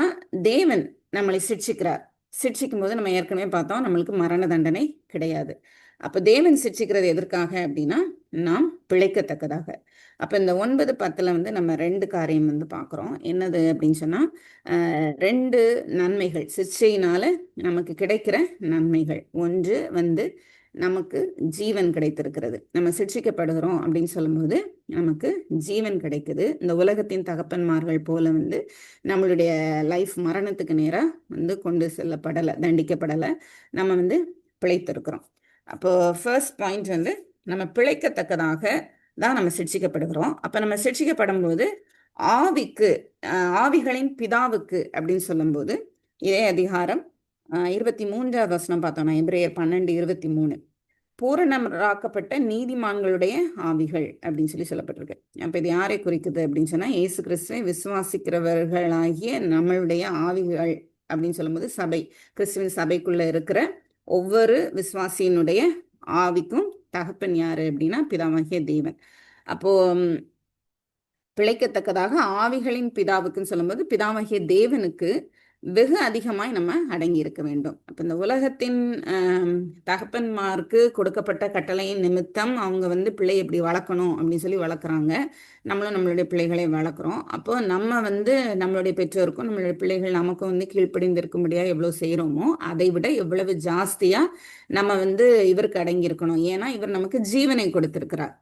S1: தேவன் நம்மளை சிக்ஷிக்கிறார். சிக்ஷிக்கும் போது நம்ம ஏற்கனவே பார்த்தோம், நம்மளுக்கு மரண தண்டனை கிடையாது. அப்போ தேவன் சிக்ஷிக்கிறது எதற்காக அப்படின்னா நாம் பிழைக்கத்தக்கதாக. அப்போ இந்த 9, 10ல் வந்து நம்ம 2 காரியம் வந்து பார்க்குறோம். என்னது அப்படின்னு சொன்னால், 2 நன்மைகள், சிக்ஷையினால நமக்கு கிடைக்கிற நன்மைகள். ஒன்று வந்து நமக்கு ஜீவன் கிடைத்திருக்கிறது. நம்ம சிக்ஷிக்கப்படுகிறோம் அப்படின்னு சொல்லும்போது நமக்கு ஜீவன் கிடைக்குது. இந்த உலகத்தின் தகப்பன்மார்கள் போல வந்து நம்மளுடைய லைஃப் மரணத்துக்கு நேராக வந்து கொண்டு செல்லப்படலை, தண்டிக்கப்படலை. நம்ம வந்து பிழைத்திருக்கிறோம். அப்போ ஃபர்ஸ்ட் பாயிண்ட் வந்து நம்ம பிழைக்கத்தக்கதாக தான் நம்ம சிக்ஷிக்கப்படுகிறோம். அப்போ நம்ம சிக்ஷிக்கப்படும் போது ஆவிக்கு, ஆவிகளின் பிதாவுக்கு அப்படின்னு சொல்லும்போது இதே அதிகாரம் 23வது வசனம் பார்த்தோம்னா எபிரேயர் 12:23, பூரணராக்கப்பட்ட நீதிமான்களுடைய ஆவிகள் அப்படின்னு சொல்லி சொல்லப்பட்டிருக்கு. அப்போ இது யாரை குறிக்குது அப்படின்னு சொன்னால், இயேசு கிறிஸ்துவை விசுவாசிக்கிறவர்களாகிய நம்மளுடைய ஆவிகள் அப்படின்னு சொல்லும்போது சபை, கிறிஸ்துவின் சபைக்குள்ள இருக்கிற ஒவ்வொரு விசுவாசியினுடைய ஆவிக்கும் தகப்பன் யாரு அப்படின்னா பிதாவாகிய தேவன். அப்போ பிழைக்கத்தக்கதாக ஆவிகளின் பிதாவுக்குன்னு சொல்லும்போது பிதாவாகிய தேவனுக்கு வெகு அதிகமாய் நம்ம அடங்கி இருக்க வேண்டும். அப்போ இந்த உலகத்தின் தகப்பன்மாருக்கு கொடுக்கப்பட்ட கட்டளையின் நிமித்தம் அவங்க வந்து பிள்ளை எப்படி வளர்க்கணும் அப்படின்னு சொல்லி வளர்க்குறாங்க. நம்மளும் நம்மளுடைய பிள்ளைகளை வளர்க்குறோம். அப்போ நம்ம வந்து நம்மளுடைய பெற்றோருக்கும் நம்மளுடைய பிள்ளைகள் நமக்கும் வந்து கீழ்ப்படிந்திருக்கும்படியாக எவ்வளோ செய்கிறோமோ அதை விட எவ்வளவு ஜாஸ்தியாக நம்ம வந்து இவருக்கு அடங்கி இருக்கணும். ஏன்னா இவர் நமக்கு ஜீவனை கொடுத்திருக்கிறார்.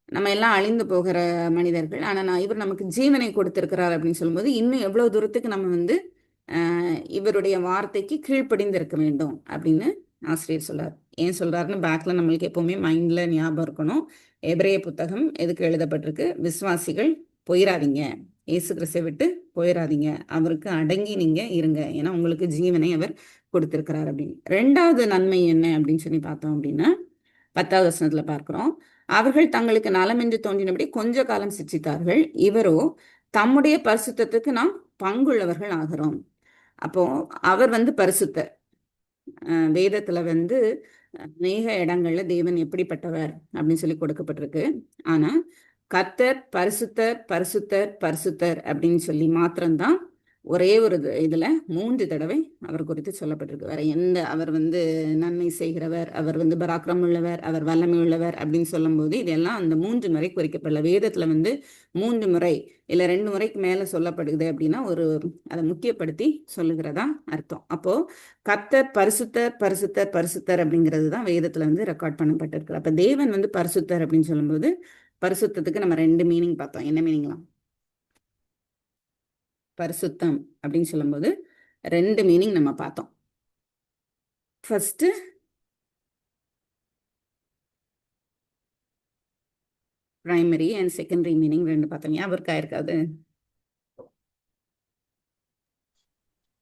S1: நம்ம எல்லாம் அழிந்து போகிற மனிதர்கள், ஆனால் இவர் நமக்கு ஜீவனை கொடுத்திருக்கிறார் அப்படின்னு சொல்லும்போது இன்னும் எவ்வளோ தூரத்துக்கு நம்ம வந்து இவருடைய வார்த்தைக்கு கீழ்ப்படிந்து இருக்க வேண்டும் அப்படின்னு ஆசிரியர் சொல்றார். ஏன் சொல்றாருன்னு பேக்ல நம்மளுக்கு எப்பவுமே மைண்ட்ல ஞாபகம் இருக்கணும். எபிரேய புத்தகம் எதுக்கு எழுதப்பட்டிருக்கு? விசுவாசிகள் போயிடாதீங்க, இயேசு கிறிஸ்துவை விட்டு போயிடாதீங்க, அவருக்கு அடங்கி நீங்க இருங்க, ஏன்னா உங்களுக்கு ஜீவனை அவர் கொடுத்திருக்கிறார் அப்படின்னு. ரெண்டாவது நன்மை என்ன அப்படின்னு சொல்லி பார்த்தோம் அப்படின்னா 10வது வசனத்துல பார்க்கிறோம். அவர்கள் தங்களுக்கு நலமென்று தோன்றினபடி கொஞ்ச காலம் சிற்றித்தார்கள், இவரோ தம்முடைய பரிசுத்தத்துக்கு நாம் பங்குள்ளவர்கள் ஆகிறோம். அப்போ அவர் பரிசுத்தர். வேதத்துல அநேக இடங்கள்ல தேவன் எப்படிப்பட்டவர் அப்படின்னு சொல்லி கொடுக்கப்பட்டிருக்கு. ஆனா கர்த்தர் பரிசுத்தர் பரிசுத்தர் பரிசுத்தர் அப்படின்னு சொல்லி மாத்திரம்தான் ஒரே ஒரு இதுல 3 தடவை அவர் குறித்து சொல்லப்பட்டிருக்கு. வேற எந்த அவர் நன்மை செய்கிறவர், அவர் பராக்கிரம் உள்ளவர், அவர் வல்லமை உள்ளவர் அப்படின்னு சொல்லும் போது இதெல்லாம் அந்த 3 முறை குறிக்கப்படல. வேதத்துல 3 முறை இல்ல 2 முறைக்கு மேல சொல்லப்படுது அப்படின்னா அதை முக்கியப்படுத்தி சொல்லுகிறதா அர்த்தம். அப்போ கர்த்தர் பரிசுத்தர் பரிசுத்தர் பரிசுத்தர் அப்படிங்கிறது தான் வேதத்துல ரெக்கார்ட் பண்ணப்பட்டிருக்கு. அப்ப தேவன் பரிசுத்தர் அப்படின்னு சொல்லும்போது பரிசுத்தத்துக்கு நம்ம 2 மீனிங் பார்த்தோம். என்ன மீனிங்லாம்? பரிசுத்தம் அப்படின்னு சொல்லும்போது 2 மீனிங் நம்ம பார்த்தோம். First primary and secondary meaning 2 பார்த்தோம். ஞாபகம் இருக்காது?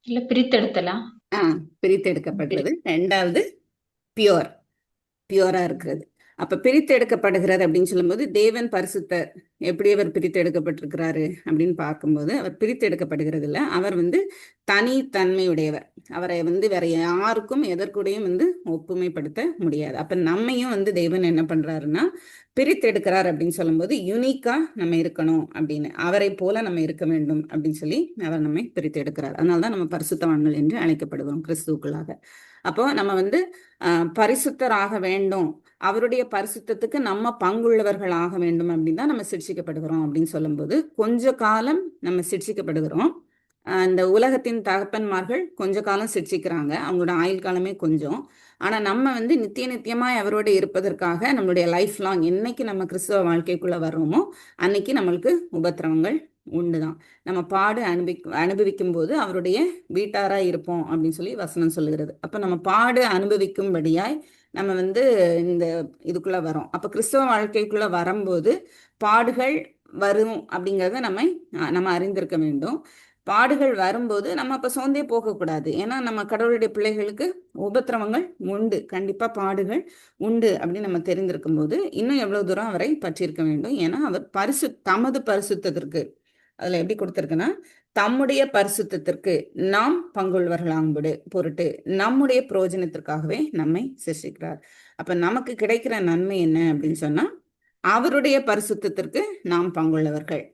S2: இல்ல, பிரித்தெடுத்தலாம்.
S1: பிரித்தெடுக்கப்படுறது. ரெண்டாவது பியூரா இருக்கிறது. அப்ப பிரித்து எடுக்கப்படுகிறது அப்படின்னு சொல்லும்போது தேவன் பரிசுத்தர். எப்படி அவர் பிரித்து எடுக்கப்பட்டிருக்கிறாரு அப்படின்னு பார்க்கும்போது அவர் பிரித்து எடுக்கப்படுகிறது இல்லை, அவர் தனித்தன்மையுடையவர். அவரை வேற யாருக்கும் எதற்குடையும் ஒப்புமைப்படுத்த முடியாது. அப்ப நம்மையும் தேவன் என்ன பண்றாருன்னா பிரித்து எடுக்கிறார் அப்படின்னு சொல்லும்போது யூனிக்கா நம்ம இருக்கணும் அப்படின்னு, அவரை போல நம்ம இருக்க வேண்டும் அப்படின்னு சொல்லி அவர் நம்மை பிரித்து எடுக்கிறார். அதனால்தான் நம்ம பரிசுத்தவான்கள் என்று அழைக்கப்படுவோம் கிறிஸ்துவுக்குள்ளாக. அப்போ நம்ம பரிசுத்தராக வேண்டும், அவருடைய பரிசுத்தத்துக்கு நம்ம பங்குள்ளவர்கள் ஆக வேண்டும் அப்படின்னு தான் நம்ம சிட்சிக்கப்படுகிறோம் அப்படின்னு சொல்லும்போது கொஞ்ச காலம் நம்ம சிட்சிக்கப்படுகிறோம். இந்த உலகத்தின் தகப்பன்மார்கள் கொஞ்ச காலம் சிட்சிக்கிறாங்க, அவங்களோட ஆயுள் காலமே கொஞ்சம். ஆனா நம்ம நித்திய நித்தியமாய் அவரோடு இருப்பதற்காக நம்மளுடைய லைஃப் லாங் என்னைக்கு நம்ம கிறிஸ்தவ வாழ்க்கைக்குள்ள வர்றோமோ அன்னைக்கு நம்மளுக்கு உபத்திரவங்கள் உண்டுதான். நம்ம பாடு அனுபவிக்கும் போது அவருடைய வீட்டாரா இருப்போம் அப்படின்னு சொல்லி வசனம் சொல்லுகிறது. அப்ப நம்ம பாடு அனுபவிக்கும்படியாய் நம்ம இந்த இதுக்குள்ள வரோம். அப்ப கிறிஸ்தவ வாழ்க்கைக்குள்ள வரும்போது பாடுகள் வரும் அப்படிங்கிறத நம்ம அறிந்திருக்க வேண்டும். பாடுகள் வரும்போது நம்ம அப்ப சோர்ந்தே போகக்கூடாது. ஏன்னா நம்ம கடவுளுடைய பிள்ளைகளுக்கு உபத்திரவங்கள் உண்டு, கண்டிப்பா பாடுகள் உண்டு அப்படின்னு நம்ம தெரிந்திருக்கும் போது இன்னும் எவ்வளவு தூரம் அவரை பற்றியிருக்க வேண்டும். ஏன்னா அவர் தமது பரிசுத்தத்திற்கு, அதுல எப்படி கொடுத்திருக்குன்னா தம்முடைய பரிசுத்தத்திற்கு நாம் பங்குள்ளவர்களாகும்படி பொருட்டு நம்முடைய பிரயோஜனத்திற்காகவே நம்மை சிருஷ்டிக்கிறார். அப்ப நமக்கு கிடைக்கிற நன்மை என்ன அப்படின்னு சொன்னா அவருடைய பரிசுத்தத்திற்கு நாம் பங்குள்ளவர்கள்.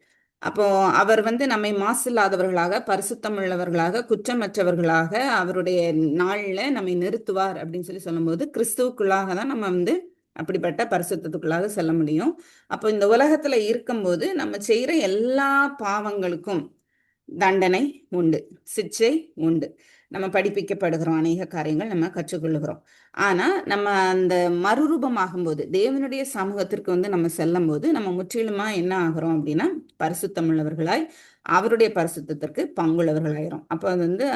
S1: அப்போ அவர் நம்மை மாசில்லாதவர்களாக, பரிசுத்தம் உள்ளவர்களாக, குற்றமற்றவர்களாக அவருடைய நாள்ல நம்மை நிறுத்துவார் அப்படின்னு சொல்லி சொல்லும்போது கிறிஸ்துவுக்குள்ளாக தான் நம்ம அப்படிப்பட்ட பரிசுத்தத்துக்குள்ளாக செல்ல முடியும். அப்போ இந்த உலகத்துல இருக்கும்போது நம்ம செய்யற எல்லா பாவங்களுக்கும் தண்டனை உண்டு, சிக்ஷை உண்டு. நம்ம படிப்பிக்கப்படுகிறோம், அநேக காரியங்கள் நம்ம கற்றுக்கொள்ளுகிறோம். ஆனா நம்ம அந்த மறுரூபமாகும் போது தேவனுடைய சமூகத்திற்கு நம்ம செல்லும் போது நம்ம முற்றிலுமா என்ன ஆகிறோம் அப்படின்னா பரிசுத்தம் உள்ளவர்களாய் அவருடைய பரிசுத்தத்திற்கு பங்குள்ளவர்களாயிரும். அப்போ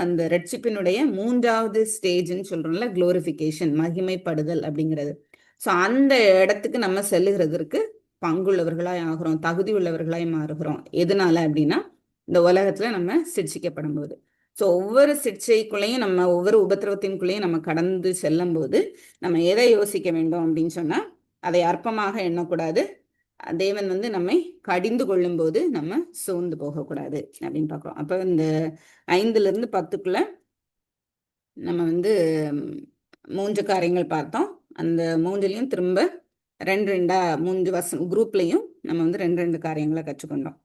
S1: அந்த ரட்சிப்பினுடைய 3வது ஸ்டேஜ்ன்னு சொல்றோம்ல, குளோரிஃபிகேஷன், மகிமைப்படுதல் அப்படிங்கிறது. ஸோ அந்த இடத்துக்கு நம்ம செல்லுகிறதற்கு பங்குள்ளவர்களாய் ஆகிறோம், தகுதி உள்ளவர்களாய் மாறுகிறோம். எதனால அப்படின்னா இந்த உலகத்துல நம்ம சிட்சிக்கப்படும் போது. ஸோ ஒவ்வொரு சிட்சைக்குள்ளேயும் நம்ம ஒவ்வொரு உபத்திரவத்தின்குள்ளேயும் நம்ம கடந்து செல்லும் போது நம்ம எதை யோசிக்க வேண்டும் அப்படின்னு சொன்னா அதை அற்பமாக எண்ணக்கூடாது. தேவன் நம்மை கடிந்து கொள்ளும் போது நம்ம சோர்ந்து போகக்கூடாது அப்படின்னு பார்க்கிறோம். அப்ப இந்த 5லிருந்து 10க்குள்ள நம்ம 3 காரியங்கள் பார்த்தோம். அந்த 3லையும் திரும்ப 3 வருஷம் குரூப்லையும் நம்ம 2 காரியங்களை கற்றுக்கொண்டோம்.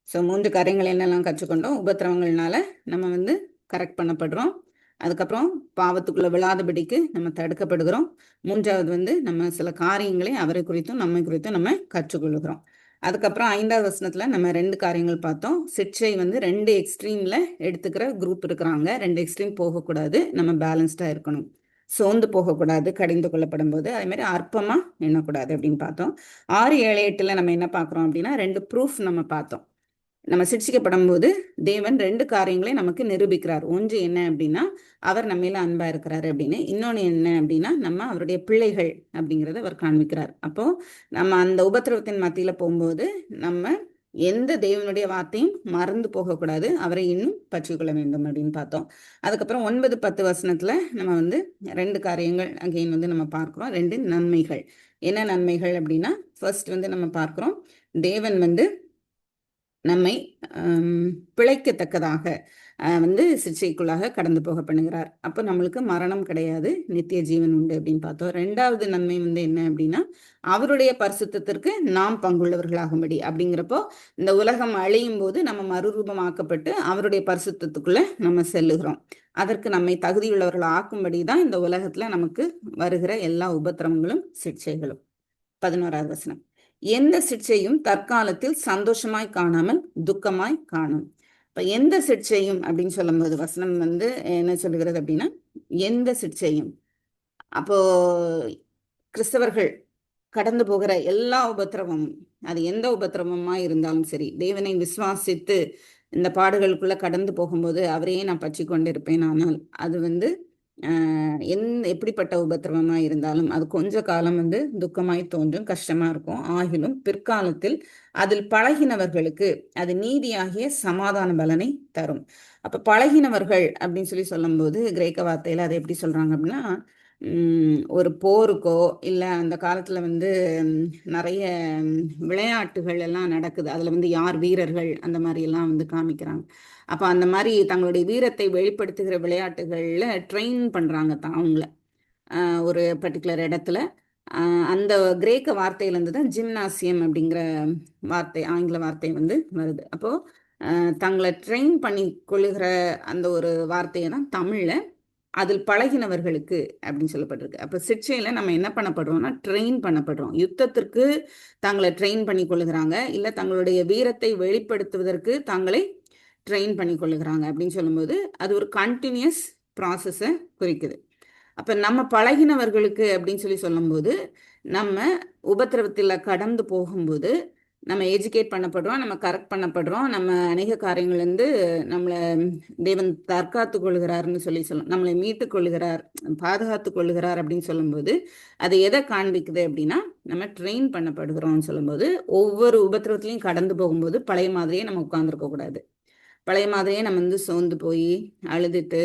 S1: ஸோ 3 காரியங்கள் என்னெல்லாம் கற்றுக்கொண்டோம்? உபத்திரவங்கள்னால நம்ம கரெக்ட் பண்ணப்படுறோம். அதுக்கப்புறம் பாவத்துக்குள்ள விழாதபடிக்கு நம்ம தடுக்கப்படுகிறோம். 3வது நம்ம சில காரியங்களை அவரை குறித்தும் நம்மை குறித்தும் நம்ம கற்றுக்கொள்கிறோம். அதுக்கப்புறம் 5வது வசனத்துல நம்ம 2 காரியங்கள் பார்த்தோம். சிக்ஷை 2 எக்ஸ்ட்ரீம்ல எடுத்துக்கிற குரூப் இருக்கிறாங்க. 2 எக்ஸ்ட்ரீம் போகக்கூடாது, நம்ம பேலன்ஸ்டா இருக்கணும். சோர்ந்து போகக்கூடாது கடிந்து கொள்ளப்படும் போது, அதே மாதிரி அற்பமா எண்ணக்கூடாது அப்படின்னு பார்த்தோம். 6, 7, 8ல நம்ம என்ன பார்க்குறோம் அப்படின்னா 2 ப்ரூஃப் நம்ம பார்த்தோம். நம்ம சிக்ஷிக்கப்படும் போது தேவன் 2 காரியங்களை நமக்கு நிரூபிக்கிறார். ஒன்று என்ன அப்படின்னா, அவர் நம்ம மேல அன்பா இருக்கிறாரு அப்படின்னு. இன்னொன்று என்ன அப்படின்னா, நம்ம அவருடைய பிள்ளைகள் அப்படிங்கிறத அவர் காண்பிக்கிறார். அப்போ நம்ம அந்த உபத்திரவத்தின் மத்தியில போகும்போது நம்ம எந்த தேவனுடைய வார்த்தையும் மறந்து போகக்கூடாது, அவரை இன்னும் பற்றிக்கொள்ள வேண்டும் அப்படின்னு பார்த்தோம். அதுக்கப்புறம் 9, 10 வசனத்துல நம்ம வந்து 2 காரியங்கள் அகைன் வந்து நம்ம பார்க்கிறோம். 2 நன்மைகள். என்ன நன்மைகள் அப்படின்னா, ஃபர்ஸ்ட் வந்து நம்ம பார்க்கிறோம், தேவன் வந்து நம்மை பிழைக்கத்தக்கதாக வந்து சிக்ஷைக்குள்ளாக கடந்து போக பண்ணுகிறார். அப்போ நம்மளுக்கு மரணம் கிடையாது, நித்திய ஜீவன் உண்டு அப்படின்னு பார்த்தோம். 2வது நன்மை வந்து என்ன அப்படின்னா, அவருடைய பரிசுத்தத்திற்கு நாம் பங்குள்ளவர்களாகும்படி. அப்படிங்கிறப்போ இந்த உலகம் அழியும் போது நம்ம மறுரூபமாக்கப்பட்டு அவருடைய பரிசுத்தத்துக்குள்ள நம்ம செல்லுகிறோம். அதற்கு நம்மை தகுதியுள்ளவர்கள் ஆக்கும்படி தான் இந்த உலகத்துல நமக்கு வருகிற எல்லா உபத்திரவங்களும் சிக்ஷைகளும். 11வது வசனம், எந்த சிக்ஷையும் தற்காலத்தில் சந்தோஷமாய் காணாமல் துக்கமாய் காணும். இப்ப எந்த சிக்ஷையும் அப்படின்னு சொல்லும்போது வசனம் வந்து என்ன சொல்லுகிறது அப்படின்னா, எந்த சிக்ஷையும். அப்போ கிறிஸ்தவர்கள் கடந்து போகிற எல்லா உபத்திரவமும், அது எந்த உபத்திரவமா இருந்தாலும் சரி, தேவனை விசுவாசித்து இந்த பாடுகளுக்குள்ள கடந்து போகும்போது அவரையே நான் பற்றி கொண்டிருப்பேன். ஆனால் அது வந்து எப்படிப்பட்ட உபத்திரவமா இருந்தாலும் அது கொஞ்ச காலம் வந்து துக்கமாய் தோன்றும், கஷ்டமா இருக்கும். ஆகிலும் பிற்காலத்தில் அதில் பழகினவர்களுக்கு அது நீதியாகிய சமாதான பலனை தரும். அப்ப பழகினவர்கள் அப்படின்னு சொல்லி சொல்லும்போது கிரேக்க வார்த்தையில அதை எப்படி சொல்றாங்க அப்படின்னா, ஒரு போருக்கோ இல்லை அந்த காலத்துல வந்து நிறைய விளையாட்டுகள் எல்லாம் நடக்குது, அதுல வந்து யார் வீரர்கள் அந்த மாதிரி எல்லாம் வந்து காமிக்கிறாங்க. அப்ப அந்த மாதிரி தங்களுடைய வீரத்தை வெளிப்படுத்துகிற விளையாட்டுகள்ல ட்ரெயின் பண்றாங்க தான் அவங்கள ஒரு பர்டிகுலர் இடத்துல. அந்த கிரேக்க வார்த்தையிலேருந்து தான் ஜிம்னாசியம் அப்படிங்கிற வார்த்தை, ஆங்கில வார்த்தை வந்து வருது. அப்போ தங்களை ட்ரெயின் பண்ணி கொள்ளுகிற அந்த ஒரு வார்த்தையை தான் தமிழ்ல அதில் பழகினவர்களுக்கு அப்படின்னு சொல்லப்பட்டிருக்கு. அப்போ சிக்ஷையில நம்ம என்ன பண்ணப்படுறோம்னா ட்ரெயின் பண்ணப்படுறோம். யுத்தத்திற்கு தங்களை ட்ரெயின் பண்ணி கொள்ளுகிறாங்க, இல்லை தங்களுடைய வீரத்தை வெளிப்படுத்துவதற்கு தங்களை ட்ரெயின் பண்ணி கொள்ளுகிறாங்க அப்படின்னு சொல்லும்போது அது ஒரு கண்டினியூஸ் ப்ராசஸை குறிக்குது. அப்போ நம்ம பழகினவர்களுக்கு அப்படின்னு சொல்லி சொல்லும்போது நம்ம உபத்திரவத்தில் கடந்து போகும்போது நம்ம எஜுகேட் பண்ணப்படுறோம், நம்ம கரெக்ட் பண்ணப்படுறோம், நம்ம அநேக காரியங்கள்லேருந்து நம்மளை தேவன் தற்காத்து கொள்கிறார்னு சொல்லலாம், நம்மளை மீட்டு கொள்கிறார், பாதுகாத்து கொள்கிறார் அப்படின்னு சொல்லும்போது அது எதை காண்பிக்குது அப்படின்னா நம்ம ட்ரெயின் பண்ணப்படுகிறோம்னு சொல்லும்போது ஒவ்வொரு உபத்திரவத்திலையும் கடந்து போகும்போது பழைய மாதிரியே நம்ம உட்கார்ந்துருக்க கூடாது. பழைய மாதிரியே நம்ம வந்து சோர்ந்து போய் அழுதுட்டு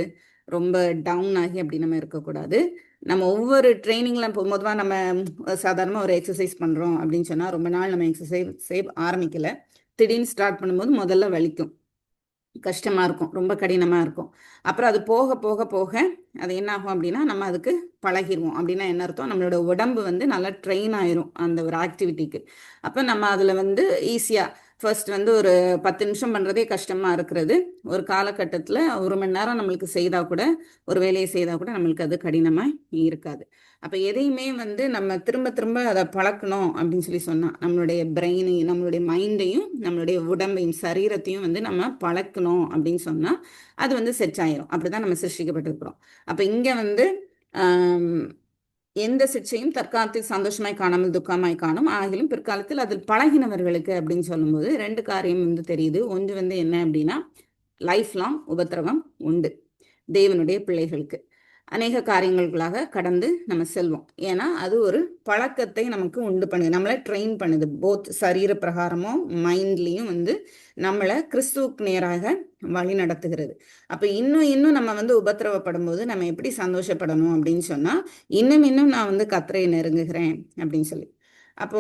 S1: ரொம்ப டவுன் ஆகி அப்படி நம்ம இருக்கக்கூடாது. நம்ம ஒவ்வொரு ட்ரைனிங்லாம் பொதுவாக நம்ம சாதாரணமாக ஒரு எக்ஸசைஸ் பண்ணுறோம் அப்படின்னு சொன்னால் ரொம்ப நாள் நம்ம எக்ஸசைஸ் ஆரம்பிக்கல, திடீர்னு ஸ்டார்ட் பண்ணும்போது முதல்ல வலிக்கும், கஷ்டமாக இருக்கும், ரொம்ப கடினமாக இருக்கும். அப்புறம் அது போக போக போக அது என்ன ஆகும் அப்படின்னா நம்ம அதுக்கு பழகிடுவோம். அப்படின்னா என்ன அர்த்தம், நம்மளோட உடம்பு வந்து நல்லா ட்ரெயின் ஆயிரும் அந்த ஒரு ஆக்டிவிட்டிக்கு. அப்போ நம்ம அதில் வந்து ஈஸியாக ஃபர்ஸ்ட் வந்து ஒரு 10 நிமிஷம் பண்ணுறதே கஷ்டமாக இருக்கிறது, ஒரு காலகட்டத்தில் 1 மணி நேரம் நம்மளுக்கு செய்தால் கூட, ஒரு வேலையை செய்தால் கூட நம்மளுக்கு அது கடினமாக இருக்காது. அப்போ எதையுமே வந்து நம்ம திரும்ப திரும்ப அதை பழக்கணும் அப்படின்னு சொல்லி சொன்னால் நம்மளுடைய பிரெயினையும் நம்மளுடைய மைண்டையும் நம்மளுடைய உடம்பையும் சரீரத்தையும் வந்து நம்ம பழக்கணும் அப்படின்னு சொன்னால் அது வந்து செட் ஆயிரும். அப்படிதான் நம்ம சிருஷ்டிக்கப்பட்டிருக்கிறோம். அப்போ இங்கே வந்து எந்த சிக்ஷையும் தற்காலத்தில் சந்தோஷமாய் காணாமல் துக்கமாய் காணும், ஆகிலும் பிற்காலத்தில் அதில் பழகினவர்களுக்கு அப்படின்னு சொல்லும்போது 2 காரியம் வந்து தெரியுது. ஒன்று வந்து என்ன அப்படின்னா, லைஃப் லாங் உபத்திரவம் உண்டு தேவனுடைய பிள்ளைகளுக்கு. அநேக காரியங்களுக்குள்ளாக கடந்து நம்ம செல்வோம். ஏன்னா அது ஒரு பழக்கத்தை நமக்கு உண்டு பண்ணுது, நம்மளை ட்ரெயின் பண்ணுது, போத் சரீர பிரகாரமும் மைண்ட்லேயும் வந்து நம்மளை கிறிஸ்துவுக்கு நேராக வழி நடத்துகிறது. அப்போ இன்னும் நம்ம வந்து உபத்திரவப்படும் போது நம்ம எப்படி சந்தோஷப்படணும் அப்படின்னு சொன்னால், இன்னும் நான் வந்து கர்த்தரை நெருங்குகிறேன் அப்படின்னு சொல்லி. அப்போ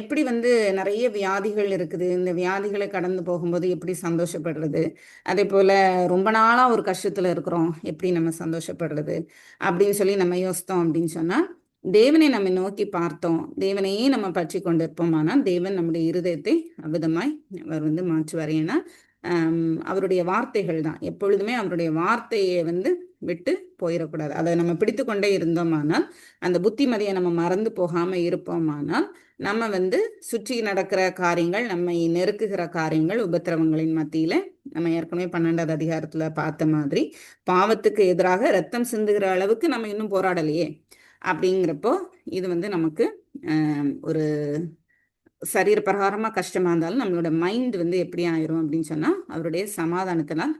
S1: எப்படி வந்து நிறைய வியாதிகள் இருக்குது, இந்த வியாதிகளை கடந்து போகும்போது எப்படி சந்தோஷப்படுறது, அதே போல் ரொம்ப நாளாக ஒரு கஷ்டத்தில் இருக்கிறோம், எப்படி நம்ம சந்தோஷப்படுறது அப்படின்னு சொல்லி நம்ம யோசித்தோம் அப்படின்னு சொன்னால், தேவனை நம்ம நோக்கி பார்த்தோம், தேவனையே நம்ம பற்றி கொண்டிருப்போமானால் தேவன் நம்முடைய இருதயத்தை அவ்விதமாய் அவர் வந்து மாற்றுவார். ஏன்னா அவருடைய வார்த்தைகள் தான் எப்பொழுதுமே, அவருடைய வார்த்தையை வந்து விட்டு போயிடக்கூடாது. அதை நம்ம பிடித்து கொண்டே இருந்தோமானால், அந்த புத்திமதியை நம்ம மறந்து போகாமல் இருப்போமானால், நம்ம வந்து சுற்றி நடக்கிற காரியங்கள், நம்மை நெருக்குகிற காரியங்கள், உபத்திரவங்களின் மத்தியில் நம்ம ஏற்கனவே 12வது அதிகாரத்தில் பார்த்த மாதிரி பாவத்துக்கு எதிராக ரத்தம் சிந்துகிற அளவுக்கு நம்ம இன்னும் போராடலையே. அப்படிங்கிறப்போ இது வந்து நமக்கு ஒரு சரீர பிரகாரமாக கஷ்டமாக இருந்தாலும் நம்மளோட மைண்ட் வந்து எப்படி ஆயிரும் அப்படின்னு சொன்னால் அவருடைய சமாதானத்தினால்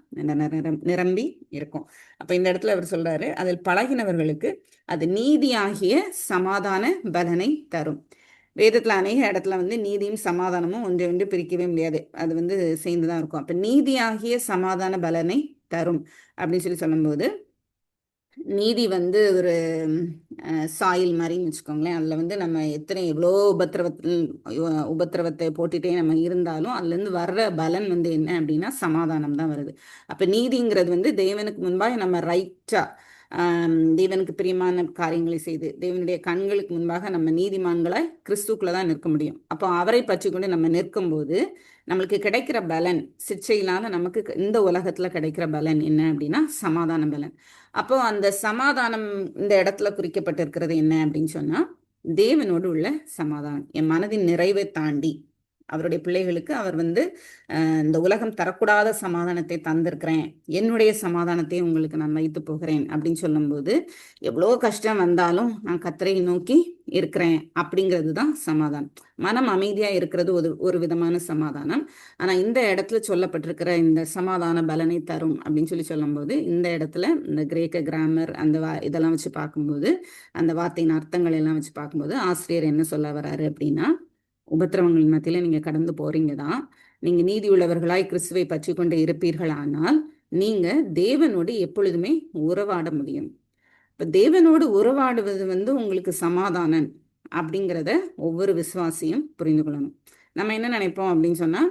S1: நிரம்பி இருக்கும். அப்போ இந்த இடத்துல அவர் சொல்றாரு, அதில் பழகினவர்களுக்கு அது நீதியாகிய சமாதான பலனை தரும். வேதத்தில் அநேக இடத்துல வந்து நீதியும் சமாதானமும் ஒன்றை ஒன்று பிரிக்கவே முடியாது, அது வந்து சேர்ந்து தான் இருக்கும். அப்போ நீதியாகிய சமாதான பலனை தரும் அப்படின்னு சொல்லும்போது, நீதி வந்து ஒரு சாயில் மாதிரின்னு வச்சுக்கோங்களேன். அதில் வந்து நம்ம எவ்வளோ உபத்திரவத்தை போட்டுகிட்டே நம்ம இருந்தாலும் அதுலேருந்து வர்ற பலன் வந்து என்ன அப்படின்னா சமாதானம் தான் வருது. அப்போ நீதிங்கிறது வந்து தேவனுக்கு முன்பாக நம்ம ரைட்டாக தேவனுக்கு பிரியமான காரியங்களை செய்து தேவனுடைய கண்களுக்கு முன்பாக நம்ம நீதிமான்களாய் கிறிஸ்துக்குள்ள தான் நிற்க முடியும். அப்போ அவரை பற்றி கொண்டு நம்ம நிற்கும்போது நம்மளுக்கு கிடைக்கிற பலன், சிற்சையினால நமக்கு இந்த உலகத்துல கிடைக்கிற பலன் என்ன அப்படின்னா சமாதான பலன். அப்போ அந்த சமாதானம் இந்த இடத்துல குறிக்கப்பட்டிருக்கிறது என்ன அப்படின்னு சொன்னா, தேவனோடு உள்ள சமாதானம். என் மனதின் நிறைவை தாண்டி அவருடைய பிள்ளைகளுக்கு அவர் வந்து இந்த உலகம் தரக்கூடாத சமாதானத்தை தந்திருக்கிறேன், என்னுடைய சமாதானத்தை உங்களுக்கு நான் வைத்து போகிறேன் அப்படின்னு சொல்லும்போது, எவ்வளோ கஷ்டம் வந்தாலும் நான் கர்த்தரை நோக்கி இருக்கிறேன் அப்படிங்கிறது தான் சமாதானம். மனம் அமைதியா இருக்கிறது ஒரு விதமான சமாதானம். ஆனா இந்த இடத்துல சொல்லப்பட்டிருக்கிற இந்த சமாதான பலனை தரும் அப்படின்னு சொல்லும்போது, இந்த இடத்துல இந்த கிரேக்க கிராமர் அந்த இதெல்லாம் வச்சு பார்க்கும்போது, அந்த வார்த்தையின் அர்த்தங்கள் எல்லாம் வச்சு பார்க்கும்போது ஆசிரியர் என்ன சொல்ல வர்றாரு அப்படின்னா, உபத்திரவங்களின் மத்தியில நீங்க கடந்து போறீங்க தான், நீங்க நீதி உள்ளவர்களாய் கிறிஸ்துவை பற்றி கொண்டு இருப்பீர்கள், ஆனால் நீங்க தேவனோடு எப்பொழுதுமே உறவாட முடியும். இப்ப தேவனோடு உறவாடுவது வந்து உங்களுக்கு சமாதானம் அப்படிங்கிறத ஒவ்வொரு விசுவாசியும் புரிந்து கொள்ளணும். நம்ம என்ன நினைப்போம் அப்படின்னு சொன்னா,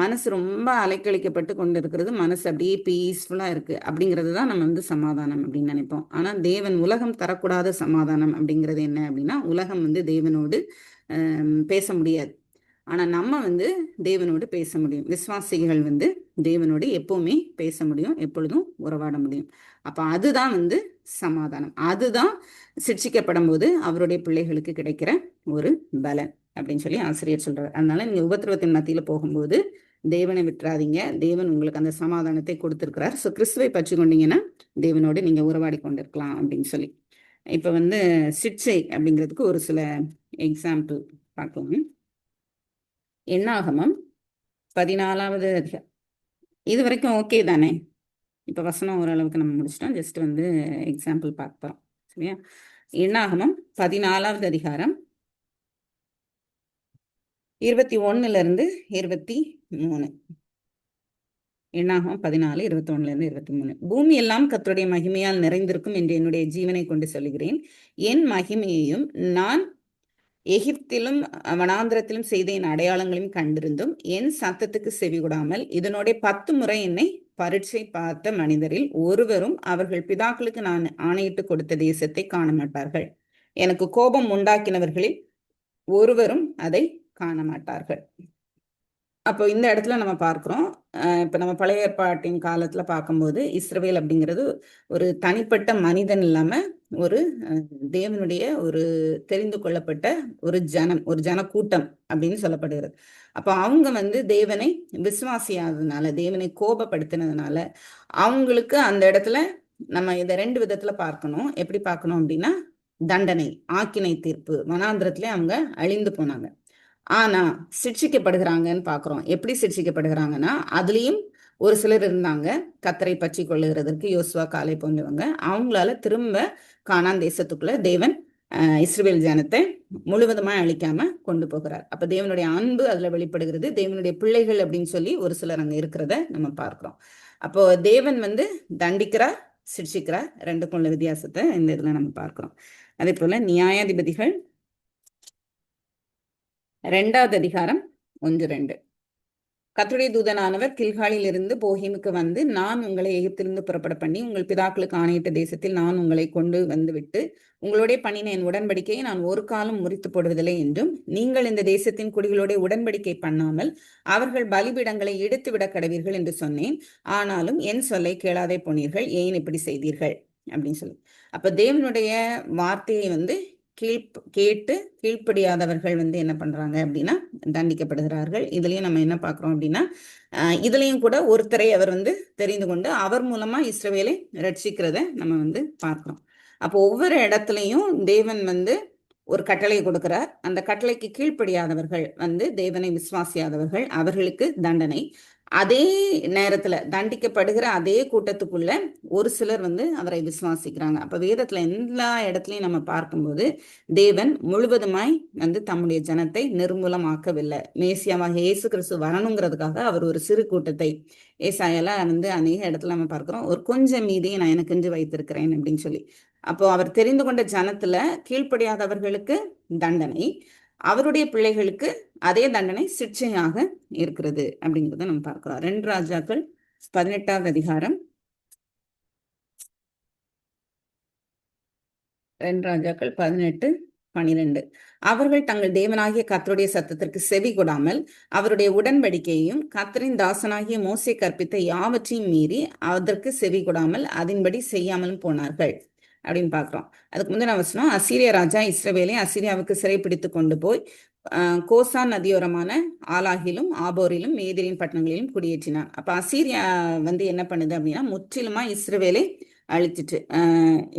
S1: மனசு ரொம்ப அலைக்கழிக்கப்பட்டு கொண்டு இருக்கிறது, மனசு அப்படியே பீஸ்ஃபுல்லா இருக்கு அப்படிங்கிறது தான் நம்ம வந்து சமாதானம் அப்படின்னு நினைப்போம். ஆனா தேவன் உலகம் தரக்கூடாத சமாதானம் அப்படிங்கிறது என்ன அப்படின்னா, உலகம் வந்து தேவனோடு பேச முடியாது, ஆனா நம்ம வந்து தேவனோடு பேச முடியும். விசுவாசிகள் வந்து தேவனோடு எப்பவுமே பேச முடியும், எப்பொழுதும் உறவாட முடியும். அப்ப அதுதான் வந்து சமாதானம். அதுதான் சிக்ஷிக்கப்படும் போது அவருடைய பிள்ளைகளுக்கு கிடைக்கிற ஒரு பலன் அப்படின்னு சொல்லி ஆசிரியர் சொல்றாரு. அதனால நீங்க உபத்திரவத்தின் மத்தியில போகும்போது தேவனை விட்டுறாதீங்க. தேவன் உங்களுக்கு அந்த சமாதானத்தை கொடுத்திருக்கிறார். ஸோ கிறிஸ்துவை பற்றி கொண்டீங்கன்னா தேவனோடு நீங்க உறவாடி கொண்டிருக்கலாம் அப்படின்னு சொல்லி. இப்ப வந்து சிக்ஷை அப்படிங்கிறதுக்கு ஒரு சில எக்ஸாம்பிள் பார்க்கலாம். எண்ணாகமம் 14வது இது வரைக்கும் ஓகே தானே? இப்போ வசனம் ஓரளவுக்கு நம்ம முடிச்சிட்டோம். ஜஸ்ட் வந்து எக்ஸாம்பிள் பார்க்க போறோம். சரியா? எண்ணாகமம் 14வது அதிகாரம் 21 23. எண்ணாகமம் 14, 21 23. பூமி எல்லாம் கர்த்தருடைய மகிமையால் நிறைந்திருக்கும் என்று என்னுடைய ஜீவனை கொண்டு சொல்லுகிறேன். என் மகிமையையும் நான் எகிப்திலும் வனாந்திரத்திலும் செய்த என் அடையாளங்களையும் கண்டிருந்தும் என் சத்தத்துக்கு செவி கொடாமல் இதனோட 10 முறை என்னை பரீட்சை பார்த்த மனிதரில் ஒருவரும் அவர்கள் பிதாக்களுக்கு நான் ஆணையிட்டு கொடுத்த தேசத்தை காண மாட்டார்கள். எனக்கு கோபம் உண்டாக்கினவர்களில் ஒருவரும் அதை காண மாட்டார்கள். அப்போ இந்த இடத்துல நம்ம பார்க்கிறோம், இப்போ நம்ம பழைய ஏற்பாட்டின் காலத்துல பார்க்கும்போது இஸ்ரவேல் அப்படிங்கிறது ஒரு தனிப்பட்ட மனிதன் இல்லாம ஒரு தேவனுடைய ஒரு தெரிந்து கொள்ளப்பட்ட ஒரு ஜனக்கூட்டம் அப்படின்னு சொல்லப்படுகிறது. அப்போ அவங்க வந்து தேவனை விசுவாசியாததுனால, தேவனை கோபப்படுத்தினதுனால அவங்களுக்கு அந்த இடத்துல நம்ம இதை 2 விதத்துல பார்க்கணும். எப்படி பார்க்கணும் அப்படின்னா, தண்டனை, ஆக்கினை தீர்ப்பு, வனாந்திரத்திலே அவங்க அழிந்து போனாங்க. ஆனா சிக்ஷிக்கப்படுகிறாங்கன்னு பாக்குறோம். எப்படி சிக்ஷிக்கப்படுகிறாங்கன்னா, அதுலயும் ஒரு சிலர் இருந்தாங்க கர்த்தரை பற்றி கொள்ளுகிறதற்கு, யோசுவா காலை போன்றவங்க. அவங்களால திரும்ப கானான் தேசத்துக்குள்ள தேவன் இஸ்ரவேல் ஜனத்தை முழுவதுமா அழிக்காம கொண்டு போகிறார். அப்ப தேவனுடைய அன்பு அதுல வெளிப்படுகிறது. தேவனுடைய பிள்ளைகள் அப்படின்னு சொல்லி ஒரு சிலர் அங்க இருக்கிறத நம்ம பார்க்கிறோம். அப்போ தேவன் வந்து தண்டிக்கிறார், சிக்ஷிக்கிறார். 2க்கும் உள்ள வித்தியாசத்தை இந்த இதுல நம்ம பார்க்கிறோம். அதே போல நியாயாதிபதிகள் 2வது அதிகாரம் 1-2. கர்த்தருடைய தூதனானவர் கில்காலில் இருந்து போகீமுக்கு வந்து, நான் உங்களை எகிப்திலிருந்து புறப்பட பண்ணி உங்கள் பிதாக்களுக்கு ஆணையிட்ட தேசத்தில் நான் உங்களை கொண்டு வந்து விட்டு உங்களுடைய பண்ணின என் உடன்படிக்கையை நான் ஒரு காலம் முறித்து போடுவதில்லை என்றும், நீங்கள் இந்த தேசத்தின் குடிகளுடைய உடன்படிக்கை பண்ணாமல் அவர்கள் பலிபீடங்களை இடித்து விட கடவீர்கள் என்று சொன்னேன். ஆனாலும் என் சொல்லை கேளாதே போனீர்கள், ஏன் இப்படி செய்தீர்கள் அப்படின்னு சொல்லி. அப்ப தேவனுடைய வார்த்தையை வந்து கேட்டு கீழ்ப்படியாதவர்கள் வந்து என்ன பண்றாங்க அப்படின்னா தண்டிக்கப்படுகிறார்கள். இதுலயும் நம்ம என்ன பார்க்கிறோம் அப்படின்னா, இதுலயும் கூட ஒருத்தரை அவர் வந்து தெரிந்து கொண்டு அவர் மூலமா இஸ்ரவேலை ரட்சிக்கிறத நம்ம வந்து பார்க்கிறோம். அப்போ ஒவ்வொரு இடத்துலையும் தேவன் வந்து ஒரு கட்டளை கொடுக்கிறார். அந்த கட்டளைக்கு கீழ்ப்படியாதவர்கள் வந்து தேவனை விசுவாசியாதவர்கள், அவர்களுக்கு தண்டனை. அதே நேரத்துல தண்டிக்கப்படுகிற அதே கூட்டத்துக்குள்ள ஒரு சிலர் வந்து அவரை விசுவாசிக்கிறாங்க. அப்ப வேதத்துல எல்லா இடத்துலயும் நம்ம பார்க்கும்போது தேவன் முழுவதுமாய் வந்து தம்முடைய ஜனத்தை நிர்மூலமாக்கவில்லை. மேசியாவாக இயேசு கிறிஸ்து வரணுங்கிறதுக்காக அவர் ஒரு சிறு கூட்டத்தை, ஏசாயெல்லாம் வந்து அநேக இடத்துல நம்ம பார்க்கிறோம், ஒரு கொஞ்சம் மீதியை நான் எனக்கென்று வைத்திருக்கிறேன் அப்படின்னு சொல்லி. அப்போ அவர் தெரிந்து கொண்ட ஜனத்துல கீழ்ப்படியாதவர்களுக்கு தண்டனை, அவருடைய பிள்ளைகளுக்கு அதே தண்டனை சிட்சையாக இருக்கிறது அப்படிங்கிறத நம்ம பார்க்கிறோம். 2 ராஜாக்கள் 18வது அதிகாரம், 2 ராஜாக்கள் 18:12. அவர்கள் தங்கள் தேவனாகிய கர்த்தருடைய சத்தத்திற்கு செவி கொடாமல் அவருடைய உடன்படிக்கையையும் கர்த்தரின் தாசனாகிய மோசே கற்பித்த யாவற்றையும் மீறி அதற்கு செவி கொடாமல் அதன்படி செய்யாமலும் போனார்கள் அப்படின்னு பார்க்கிறோம். அதுக்கு முந்தின வசனம், அசீரிய ராஜா இஸ்ரவேலை அசீரியாவுக்கு சிறைப்பிடித்து கொண்டு போய் கோசான் நதியோரமான ஆலாகிலும் ஆபோரிலும் மேதிரின் பட்டணங்களிலும் குடியேற்றினான். அப்ப அசீரியா வந்து என்ன பண்ணுது அப்படின்னா முற்றிலுமா இஸ்ரவேலை அழிச்சிட்டு,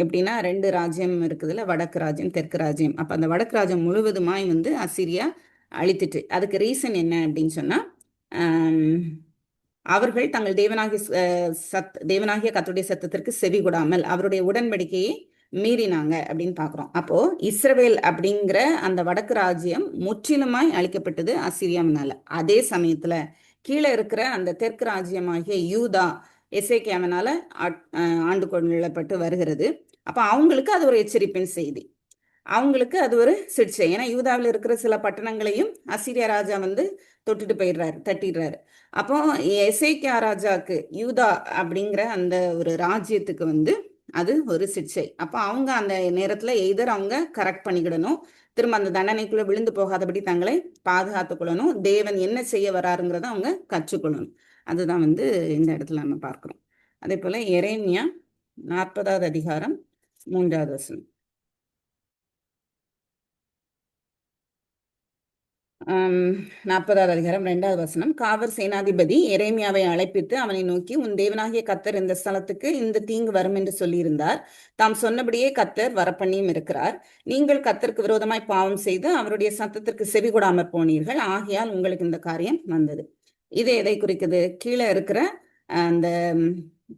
S1: எப்படின்னா 2 ராஜ்யம் இருக்குதுல்ல, வடக்கு ராஜ்யம் தெற்கு ராஜ்யம். அப்ப அந்த வடக்கு ராஜ்யம் முழுவதுமாய் வந்து அசீரியா அழித்துட்டு, அதுக்கு ரீசன் என்ன அப்படின்னு சொன்னா, அவர்கள் தங்கள் தேவனாகிய கர்த்தருடைய சத்தத்திற்கு செவி கொடாமல் அவருடைய உடன்படிக்கையை மீறினாங்க அப்படின்னு பாக்குறோம். அப்போ இஸ்ரவேல் அப்படிங்கிற அந்த வடக்கு ராஜ்யம் முற்றிலுமாய் அழிக்கப்பட்டது அசீரியாவினால. அதே சமயத்துல கீழே இருக்கிற அந்த தெற்கு ராஜ்யமாகிய யூதா எசேக்கியாவினால ஆண்டு கொள்ளப்பட்டு வருகிறது. அப்ப அவங்களுக்கு அது ஒரு எச்சரிப்பின் செய்தி, அவங்களுக்கு அது ஒரு சிகிச்சை. ஏன்னா யூதாவில் இருக்கிற சில பட்டணங்களையும் அசீரியா ராஜா வந்து தொட்டுட்டு போயிடுறாரு, தட்டிடுறாரு. அப்போ எசேக்கியா ராஜாக்கு யூதா அப்படிங்கிற அந்த ஒரு ராஜ்யத்துக்கு வந்து அது ஒரு சிகிச்சை. அப்போ அவங்க அந்த நேரத்துல எய்தர் அவங்க கரெக்ட் பண்ணிக்கிடணும், திரும்ப அந்த தண்டனைக்குள்ள விழுந்து போகாதபடி தங்களை பாதுகாத்துக் கொள்ளணும், தேவன் என்ன செய்ய வராருங்கிறத அவங்க கற்றுக்கொள்ளணும். அதுதான் வந்து இந்த இடத்துல நம்ம பார்க்கிறோம். அதே போல எரேமியா 40வது அதிகாரம் 3வது வசனம். 40வது அதிகாரம் 2வது வசனம். காவல் சேனாதிபதி எரேமியாவை அழைப்பித்து அவனை நோக்கி, உன் தேவனாகிய கர்த்தர் இந்த ஸ்தலத்துக்கு இந்த தீங்கு வரும் என்று சொல்லியிருந்தார். தாம் சொன்னபடியே கர்த்தர் வரப்பண்ணியும் இருக்கிறார். நீங்கள் கர்த்தருக்கு விரோதமாய் பாவம் செய்து அவருடைய சத்தத்திற்கு செவி கொடாமற் போனீர்கள், ஆகையால் உங்களுக்கு இந்த காரியம் வந்தது. இது எதை குறிக்குது? கீழே இருக்கிற அந்த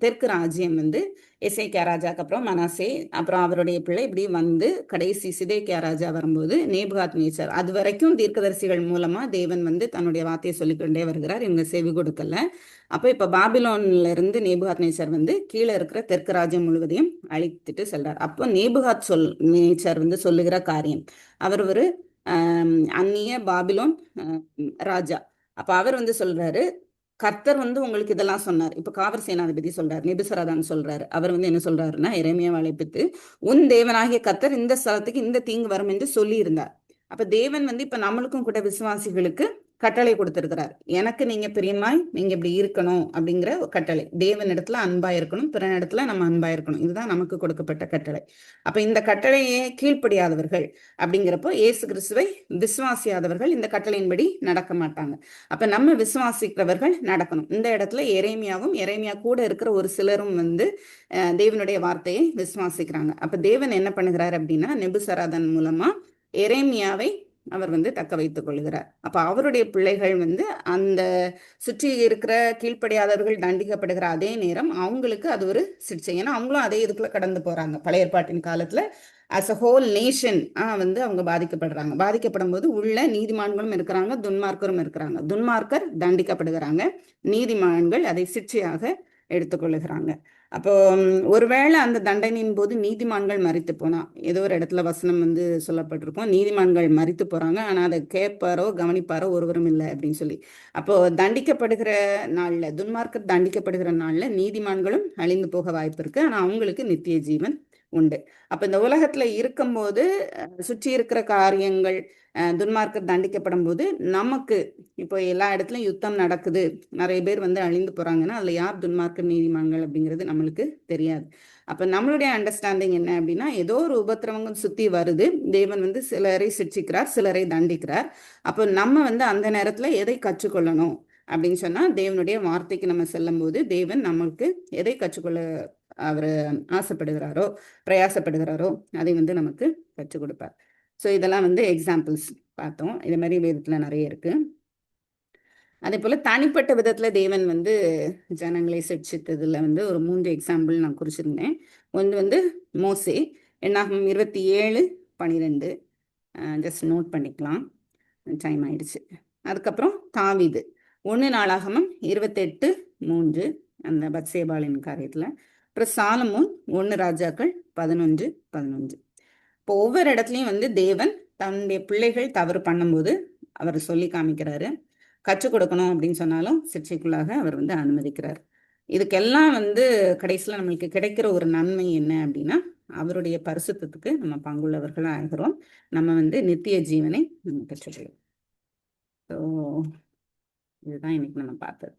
S1: தெற்கு ராஜ்யம் வந்து எசேக்கியா ராஜாக்கு அப்புறம் மனாசே, அப்புறம் அவருடைய பிள்ளை, இப்படி வந்து கடைசி சிதேக்கியா ராஜா வரும்போது நேபுகாத் நேச்சர், அது வரைக்கும் தீர்க்கதரிசிகள் மூலமா தேவன் வந்து தன்னுடைய வார்த்தையை சொல்லிக்கொண்டே வருகிறார், இவங்க செவி கொடுக்கல. அப்போ இப்ப பாபிலோன்ல இருந்து நேபுகாத் நேச்சர் வந்து கீழே இருக்கிற தெற்கு ராஜ்யம் முழுவதையும் அழித்துட்டு செல்றார். அப்போ நேபுகாத் நேச்சர் வந்து சொல்லுகிற காரியம், அவர் ஒரு அந்நிய பாபிலோன் ராஜா. அப்ப அவர் வந்து சொல்றாரு, கர்த்தர் வந்து உங்களுக்கு இதெல்லாம் சொன்னார். இப்ப காவல் சேனாதிபதி சொல்றாரு, நெபுசரதான் சொல்றாரு. அவர் வந்து என்ன சொல்றாருன்னா, எரேமியாவை அழைப்பித்து, உன் தேவனாகிய கர்த்தர் இந்த ஸ்தலத்துக்கு இந்த தீங்கு வரும் என்று சொல்லி இருந்தார். அப்ப தேவன் வந்து இப்ப நம்மளுக்கும் கூட விசுவாசிகளுக்கு கட்டளை கொடுத்திருக்கிறார். எனக்கு நீங்க பிரியமாய் நீங்க இப்படி இருக்கணும் அப்படிங்கிற கட்டளை. தேவன் இடத்துல அன்பா இருக்கணும், பிற இடத்துல நம்ம அன்பா இருக்கணும். இதுதான் நமக்கு கொடுக்கப்பட்ட கட்டளை. அப்ப இந்த கட்டளையே கீழ்ப்படியாதவர்கள் அப்படிங்கிறப்போ இயேசு கிறிஸ்துவை விசுவாசியாதவர்கள் இந்த கட்டளையின்படி நடக்க மாட்டாங்க. அப்ப நம்ம விசுவாசிக்கிறவர்கள் நடக்கணும். இந்த இடத்துல எரேமியாவும் எரேமியா கூட இருக்கிற ஒரு சிலரும் வந்து தேவனுடைய வார்த்தையை விசுவாசிக்கிறாங்க. அப்ப தேவன் என்ன பண்ணுகிறார் அப்படின்னா, நெபுசராதன் மூலமா எரேமியாவை அவர் வந்து தக்க வைத்துக் கொள்கிறார். அப்ப அவருடைய பிள்ளைகள் வந்து அந்த சுற்றி இருக்கிற கீழ்ப்படியாதவர்கள் தண்டிக்கப்படுகிற அதே நேரம் அவங்களுக்கு அது ஒரு சிகிச்சை. ஏன்னா அவங்களும் அதே இதுக்குள்ள கடந்து போறாங்க. பழைய ஏற்பாட்டின் காலத்துல அஸ் அ ஹோல் நேஷன் வந்து அவங்க பாதிக்கப்படுறாங்க. பாதிக்கப்படும் போது உள்ள நீதிமான்களும் இருக்கிறாங்க, துன்மார்க்கரும் இருக்கிறாங்க. துன்மார்க்கர் தண்டிக்கப்படுகிறாங்க, நீதிமான்கள் அதை சிகிச்சையாக எடுத்துக்கொள்ளுகிறாங்க. அப்போ ஒருவேளை அந்த தண்டனையின் போது நீதிமான்கள் மரித்து போனா, ஏதோ ஒரு இடத்துல வசனம் வந்து சொல்லப்பட்டிருக்கும், நீதிமான்கள் மரித்து போறாங்க, ஆனா அதை கேட்பாரோ கவனிப்பாரோ ஒருவரும் இல்லை அப்படின்னு சொல்லி. அப்போ தண்டிக்கப்படுகிற நாள்ல, துன்மார்க்கர் தண்டிக்கப்படுகிற நாள்ல நீதிமான்களும் அழிந்து போக வாய்ப்பு இருக்கு, ஆனா அவங்களுக்கு நித்திய ஜீவன் உண்டு. அப்ப இந்த உலகத்துல இருக்கும்போது சுற்றி இருக்கிற காரியங்கள், துன்மார்க்கர் தண்டிக்கப்படும் போது நமக்கு இப்போ எல்லா இடத்துலயும் யுத்தம் நடக்குது, நிறைய பேர் வந்து அழிந்து போறாங்கன்னா அதுல யார் துன்மார்க்கர் நீதிமான்கள் அப்படிங்கிறது நம்மளுக்கு தெரியாது. அப்ப நம்மளுடைய அண்டர்ஸ்டாண்டிங் என்ன அப்படின்னா, ஏதோ ஒரு உபத்திரவங்கள் சுத்தி வருது, தேவன் வந்து சிலரை சிக்ஷிக்கிறார், சிலரை தண்டிக்கிறார். அப்போ நம்ம வந்து அந்த நேரத்துல எதை கற்றுக்கொள்ளணும் அப்படின்னு சொன்னா, தேவனுடைய வார்த்தைக்கு நம்ம செல்லும் போது தேவன் நமக்கு எதை கற்றுக்கொள்ள அவர் ஆசைப்படுகிறாரோ பிரயாசப்படுகிறாரோ அதை வந்து நமக்கு கற்றுக் கொடுப்பார். ஸோ இதெல்லாம் வந்து எக்ஸாம்பிள்ஸ் பார்த்தோம். இது மாதிரி வேதத்தில் நிறைய இருக்கு. அதே போல் தனிப்பட்ட விதத்தில் தேவன் வந்து ஜனங்களை சிருஷ்டித்ததுல வந்து ஒரு 3 எக்ஸாம்பிள் நான் குறிச்சிருந்தேன். ஒன்று வந்து மோசே, என்னாகும் 27:12, ஜஸ்ட் நோட் பண்ணிக்கலாம், டைம் ஆயிடுச்சு. அதுக்கப்புறம் தாவீது, 1 நாளாகமம் 28:3, அந்த பத்சேபாலின் காரியத்தில். அப்புறம் சாலமோன், 1 ராஜாக்கள் 11:11. இப்போ ஒவ்வொரு இடத்துலையும் வந்து தேவன் தன்னுடைய பிள்ளைகள் தவறு பண்ணும்போது அவர் சொல்லி காமிக்கிறாரு. கற்றுக் கொடுக்கணும் அப்படின்னு சொன்னாலும் சிக்ஷைக்குள்ளாக அவர் வந்து அனுமதிக்கிறார். இதுக்கெல்லாம் வந்து கடைசியில் நம்மளுக்கு கிடைக்கிற ஒரு நன்மை என்ன அப்படின்னா, அவருடைய பரிசுத்தத்துக்கு நம்ம பங்குள்ளவர்களாக ஆகிறோம். நம்ம வந்து நித்திய ஜீவனை நம்ம பெற்றுக்கிறோம். ஸோ இதுதான் இன்னைக்கு நம்ம பார்த்தது.